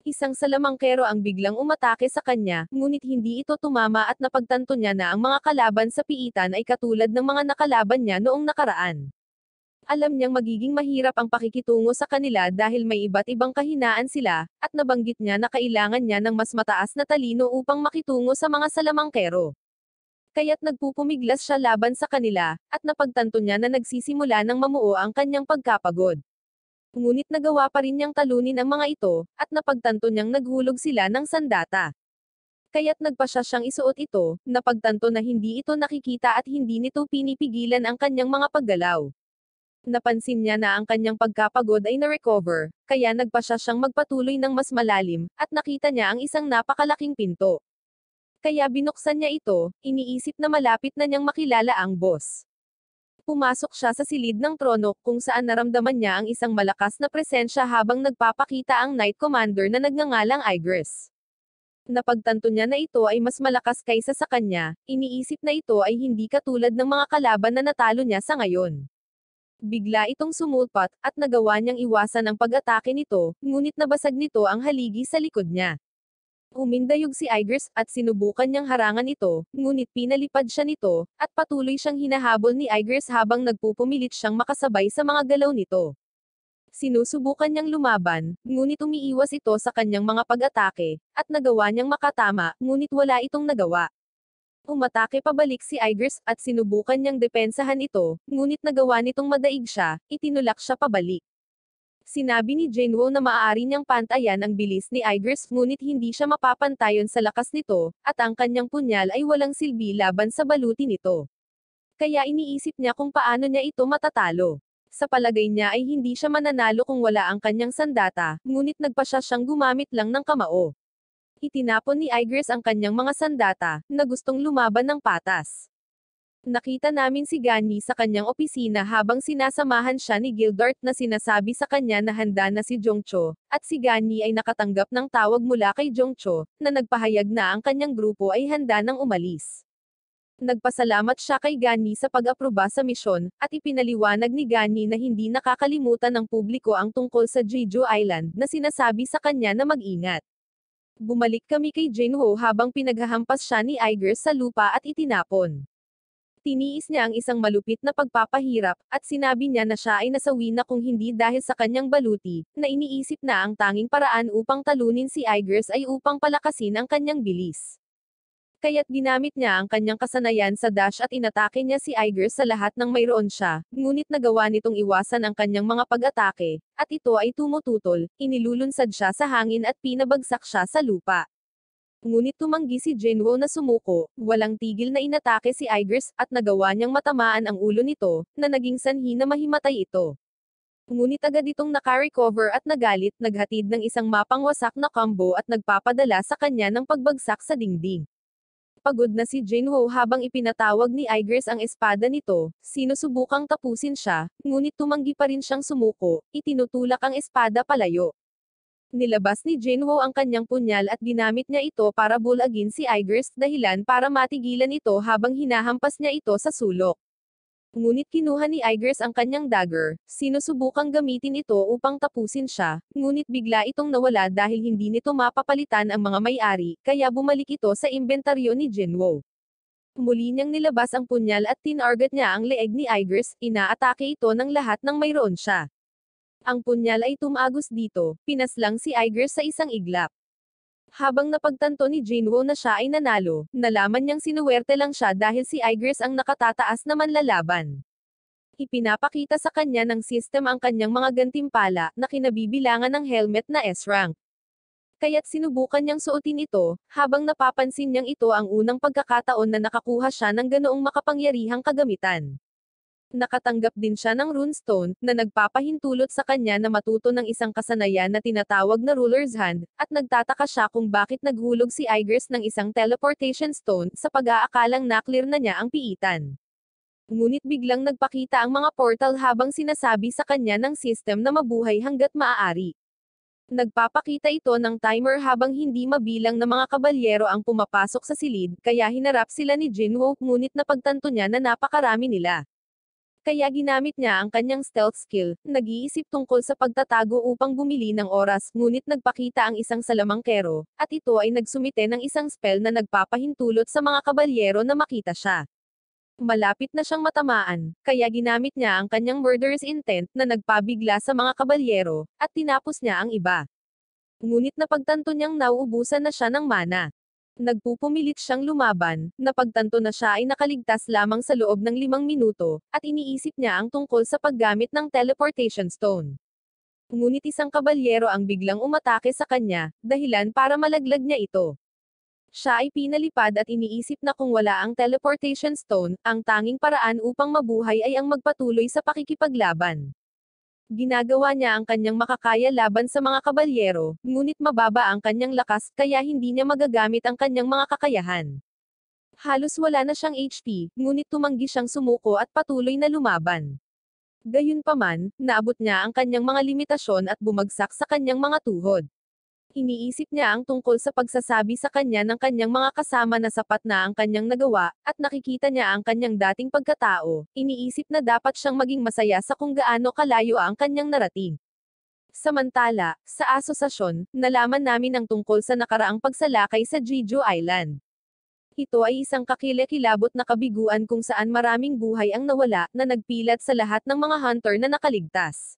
Isang salamangkero ang biglang umatake sa kanya, ngunit hindi ito tumama at napagtanto niya na ang mga kalaban sa piitan ay katulad ng mga nakalaban niya noong nakaraan. Alam niyang magiging mahirap ang pakikitungo sa kanila dahil may iba't ibang kahinaan sila, at nabanggit niya na kailangan niya ng mas mataas na talino upang makitungo sa mga salamangkero. Kaya't nagpupumiglas siya laban sa kanila, at napagtanto niya na nagsisimula ng mamuo ang kanyang pagkapagod. Ngunit nagawa pa rin niyang talunin ang mga ito, at napagtanto niyang naghulog sila ng sandata. Kaya't nagpasya siyang isuot ito, napagtanto na hindi ito nakikita at hindi nito pinipigilan ang kanyang mga paggalaw. Napansin niya na ang kanyang pagkapagod ay na-recover, kaya nagpasya siyang magpatuloy ng mas malalim, at nakita niya ang isang napakalaking pinto. Kaya binuksan niya ito, iniisip na malapit na niyang makilala ang boss. Pumasok siya sa silid ng trono, kung saan naramdaman niya ang isang malakas na presensya habang nagpapakita ang Knight Commander na nagngangalang Igris. Napagtanto niya na ito ay mas malakas kaysa sa kanya, iniisip na ito ay hindi katulad ng mga kalaban na natalo niya sa ngayon. Bigla itong sumulpat, at nagawa niyang iwasan ang pag-atake nito, ngunit nabasag nito ang haligi sa likod niya. Umindayog si Igris, at sinubukan niyang harangan ito, ngunit pinalipad siya nito, at patuloy siyang hinahabol ni Igris habang nagpupumilit siyang makasabay sa mga galaw nito. Sinusubukan niyang lumaban, ngunit umiiwas ito sa kanyang mga pag-atake, at nagawa niyang makatama, ngunit wala itong nagawa. Umatake pabalik si Igris, at sinubukan niyang depensahan ito, ngunit nagawa nitong madaig siya, itinulak siya pabalik. Sinabi ni Jinwoo na maaari niyang pantayan ang bilis ni Igris, ngunit hindi siya mapapantayon sa lakas nito, at ang kanyang punyal ay walang silbi laban sa baluti nito. Kaya iniisip niya kung paano niya ito matatalo. Sa palagay niya ay hindi siya mananalo kung wala ang kanyang sandata, ngunit nagpasya siyang gumamit lang ng kamao. Itinapon ni Igris ang kanyang mga sandata, na gustong lumaban ng patas. Nakita namin si Ganyi sa kanyang opisina habang sinasamahan siya ni Gildart na sinasabi sa kanya na handa na si Jongcho, at si Ganyi ay nakatanggap ng tawag mula kay Jongcho, na nagpahayag na ang kanyang grupo ay handa nang umalis. Nagpasalamat siya kay Ganyi sa pag-aproba sa misyon, at ipinaliwanag ni Ganyi na hindi nakakalimutan ng publiko ang tungkol sa Jeju Island, na sinasabi sa kanya na mag-ingat. Bumalik kami kay Jinwoo habang pinaghahampas siya ni Igris sa lupa at itinapon. Tiniis niya ang isang malupit na pagpapahirap, at sinabi niya na siya ay nasawi na kung hindi dahil sa kanyang baluti, na iniisip na ang tanging paraan upang talunin si Igris ay upang palakasin ang kanyang bilis. Kaya't ginamit niya ang kanyang kasanayan sa dash at inatake niya si Iger sa lahat ng mayroon siya, ngunit nagawa nitong iwasan ang kanyang mga pag-atake, at ito ay tumututol, inilulunsad siya sa hangin at pinabagsak siya sa lupa. Ngunit tumanggi si Jinwoo na sumuko, walang tigil na inatake si Igers, at nagawa niyang matamaan ang ulo nito, na naging sanhi na mahimatay ito. Ngunit agad itong naka-recover at nagalit, naghatid ng isang mapangwasak na combo at nagpapadala sa kanya ng pagbagsak sa dingding. Pagod na si Jinwoo habang ipinatawag ni Igers ang espada nito, sinusubukang tapusin siya, ngunit tumanggi pa rin siyang sumuko, itinutulak ang espada palayo. Nilabas ni Jinwoo ang kanyang punyal at ginamit niya ito para bulagin si Igers, dahilan para matigilan ito habang hinahampas niya ito sa sulok. Ngunit kinuha ni Igers ang kanyang dagger, sinusubukang gamitin ito upang tapusin siya, ngunit bigla itong nawala dahil hindi nito mapapalitan ang mga may-ari, kaya bumalik ito sa inventaryo ni Jinwoo. Muli niyang nilabas ang punyal at tinarget niya ang leeg ni Igers, inaatake ito ng lahat ng mayroon siya. Ang punyal ay tumagos dito, pinaslang si Igers sa isang iglap. Habang napagtanto ni Jinwoo na siya ay nanalo, nalaman niyang sinuwerte lang siya dahil si Igers ang nakatataas na manlalaban. Ipinapakita sa kanya ng system ang kanyang mga gantimpala, na kinabibilangan ng helmet na S-rank. Kaya't sinubukan niyang suotin ito, habang napapansin niyang ito ang unang pagkakataon na nakakuha siya ng ganoong makapangyarihang kagamitan. Nakatanggap din siya ng runestone, na nagpapahintulot sa kanya na matuto ng isang kasanayan na tinatawag na ruler's hand, at nagtataka siya kung bakit naghulog si Igers ng isang teleportation stone, sa pag-aakalang naklear na niya ang piitan. Ngunit biglang nagpakita ang mga portal habang sinasabi sa kanya ng system na mabuhay hanggat maaari. Nagpapakita ito ng timer habang hindi mabilang na mga kabalyero ang pumapasok sa silid, kaya hinarap sila ni Jinwoo, ngunit napagtanto niya na napakarami nila. Kaya ginamit niya ang kanyang stealth skill, nag-iisip tungkol sa pagtatago upang bumili ng oras, ngunit nagpakita ang isang salamangkero, at ito ay nagsumite ng isang spell na nagpapahintulot sa mga kabalyero na makita siya. Malapit na siyang matamaan, kaya ginamit niya ang kanyang murderous intent na nagpabigla sa mga kabalyero, at tinapos niya ang iba. Ngunit napagtanto niyang nauubusan na siya ng mana. Nagpupumilit siyang lumaban, napagtanto na siya ay nakaligtas lamang sa loob ng 5 minuto, at iniisip niya ang tungkol sa paggamit ng teleportation stone. Ngunit isang kabalyero ang biglang umatake sa kanya, dahilan para malaglag niya ito. Siya ay pinalipad at iniisip na kung wala ang teleportation stone, ang tanging paraan upang mabuhay ay ang magpatuloy sa pakikipaglaban. Ginagawa niya ang kanyang makakaya laban sa mga kabalyero, ngunit mababa ang kanyang lakas, kaya hindi niya magagamit ang kanyang mga kakayahan. Halos wala na siyang HP, ngunit tumanggi siyang sumuko at patuloy na lumaban. Gayunpaman, naabot niya ang kanyang mga limitasyon at bumagsak sa kanyang mga tuhod. Iniisip niya ang tungkol sa pagsasabi sa kanya ng kanyang mga kasama na sapat na ang kanyang nagawa, at nakikita niya ang kanyang dating pagkatao, iniisip na dapat siyang maging masaya sa kung gaano kalayo ang kanyang narating. Samantala, sa asosasyon, nalaman namin ang tungkol sa nakaraang pagsalakay sa Jeju Island. Ito ay isang kakilakilabot na kabiguan kung saan maraming buhay ang nawala, na nagpilat sa lahat ng mga hunter na nakaligtas.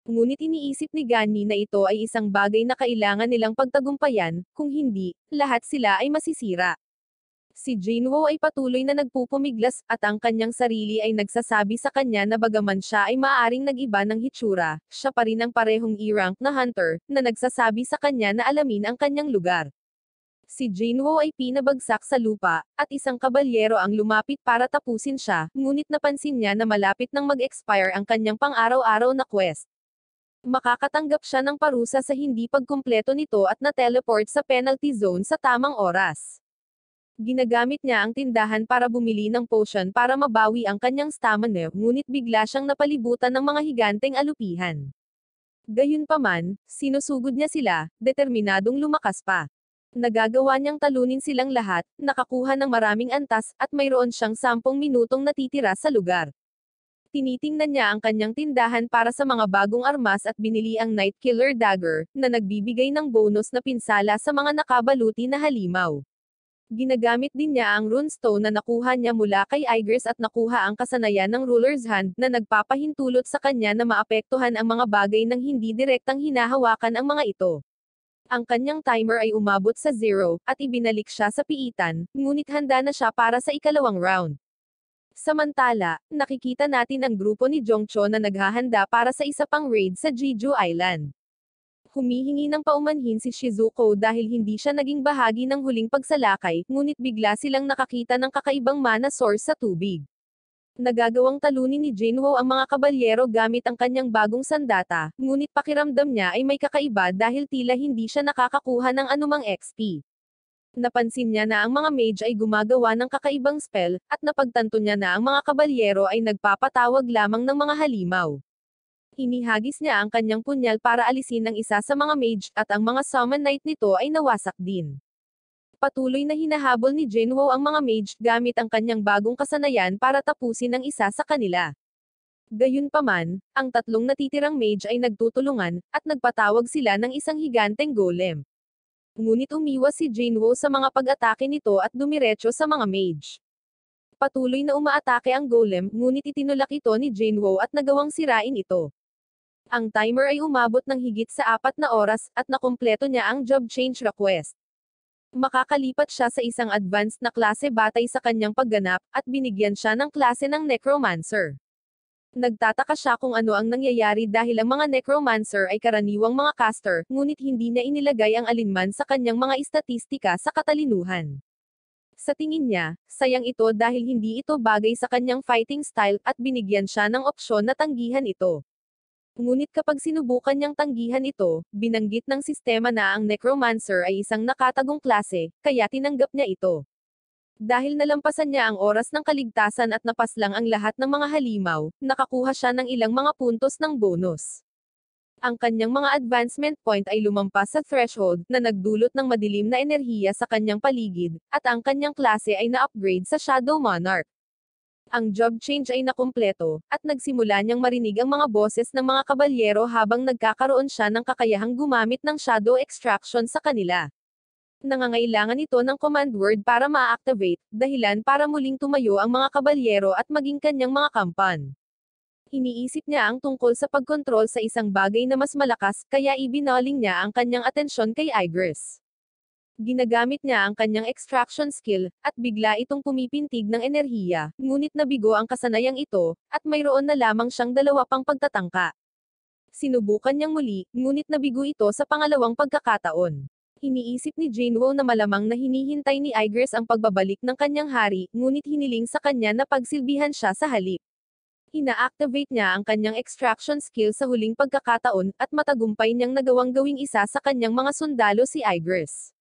Ngunit iniisip ni Ganni na ito ay isang bagay na kailangan nilang pagtagumpayan, kung hindi, lahat sila ay masisira. Si Jinwoo ay patuloy na nagpupumiglas, at ang kanyang sarili ay nagsasabi sa kanya na bagaman siya ay maaaring nag-iba ng hitsura, siya pa rin ang parehong E-rank na hunter, na nagsasabi sa kanya na alamin ang kanyang lugar. Si Jinwoo ay pinabagsak sa lupa, at isang kabalyero ang lumapit para tapusin siya, ngunit napansin niya na malapit nang mag-expire ang kanyang pang-araw-araw na quest. Makakatanggap siya ng parusa sa hindi pagkumpleto nito at na-teleport sa penalty zone sa tamang oras. Ginagamit niya ang tindahan para bumili ng potion para mabawi ang kanyang stamina, ngunit bigla siyang napalibutan ng mga higanteng alupihan. Gayunpaman, sinusugod niya sila, determinadong lumakas pa. Nagagawa niyang talunin silang lahat, nakakuha ng maraming antas, at mayroon siyang 10 minutong natitira sa lugar. Tinitingnan niya ang kanyang tindahan para sa mga bagong armas at binili ang Night Killer Dagger, na nagbibigay ng bonus na pinsala sa mga nakabaluti na halimaw. Ginagamit din niya ang runestone na nakuha niya mula kay Igers at nakuha ang kasanayan ng ruler's hand, na nagpapahintulot sa kanya na maapektuhan ang mga bagay nang hindi direktang hinahawakan ang mga ito. Ang kanyang timer ay umabot sa 0, at ibinalik siya sa piitan, ngunit handa na siya para sa ikalawang round. Samantala, nakikita natin ang grupo ni Jongcho na naghahanda para sa isa pang raid sa Jeju Island. Humihingi ng paumanhin si Shizuko dahil hindi siya naging bahagi ng huling pagsalakay, ngunit bigla silang nakakita ng kakaibang mana source sa tubig. Nagagawang talunin ni Jinwoo ang mga kabalyero gamit ang kanyang bagong sandata, ngunit pakiramdam niya ay may kakaiba dahil tila hindi siya nakakakuha ng anumang XP. Napansin niya na ang mga mage ay gumagawa ng kakaibang spell, at napagtanto niya na ang mga kabalyero ay nagpapatawag lamang ng mga halimaw. Inihagis niya ang kanyang punyal para alisin ang isa sa mga mage, at ang mga summon knight nito ay nawasak din. Patuloy na hinahabol ni Jinwoo ang mga mage gamit ang kanyang bagong kasanayan para tapusin ang isa sa kanila. Gayunpaman, ang tatlong natitirang mage ay nagtutulungan, at nagpatawag sila ng isang higanteng golem. Ngunit umiwas si Jinwoo sa mga pag-atake nito at dumiretso sa mga mage. Patuloy na umaatake ang golem, ngunit itinulak ito ni Jinwoo at nagawang sirain ito. Ang timer ay umabot ng higit sa 4 na oras, at nakumpleto niya ang job change request. Makakalipat siya sa isang advanced na klase batay sa kanyang pagganap, at binigyan siya ng klase ng Necromancer. Nagtataka siya kung ano ang nangyayari dahil ang mga Necromancer ay karaniwang mga caster, ngunit hindi niya inilagay ang alinman sa kanyang mga istatistika sa katalinuhan. Sa tingin niya, sayang ito dahil hindi ito bagay sa kanyang fighting style, at binigyan siya ng opsyon na tanggihan ito. Ngunit kapag sinubukan niyang tanggihan ito, binanggit ng sistema na ang Necromancer ay isang nakatagong klase, kaya tinanggap niya ito. Dahil nalampasan niya ang oras ng kaligtasan at napaslang ang lahat ng mga halimaw, nakakuha siya ng ilang mga puntos ng bonus. Ang kanyang mga advancement point ay lumampas sa threshold, na nagdulot ng madilim na enerhiya sa kanyang paligid, at ang kanyang klase ay na-upgrade sa Shadow Monarch. Ang job change ay nakumpleto, at nagsimula niyang marinig ang mga boses ng mga kabalyero habang nagkakaroon siya ng kakayahang gumamit ng shadow extraction sa kanila. Nangangailangan ito ng command word para ma-activate, dahilan para muling tumayo ang mga kabalyero at maging kanyang mga kampan. Iniisip niya ang tungkol sa pagkontrol sa isang bagay na mas malakas, kaya ibinaling niya ang kanyang atensyon kay Igris. Ginagamit niya ang kanyang extraction skill, at bigla itong pumipintig ng enerhiya, ngunit nabigo ang kasanayang ito, at mayroon na lamang siyang dalawa pang pagtatangka. Sinubukan niyang muli, ngunit nabigo ito sa pangalawang pagkakataon. Iniisip ni Jinwoo na malamang na hinihintay ni Igris ang pagbabalik ng kanyang hari, ngunit hiniling sa kanya na pagsilbihan siya sa halip. Ina-activate niya ang kanyang extraction skill sa huling pagkakataon, at matagumpay niyang nagawang gawing isa sa kanyang mga sundalo si Igris.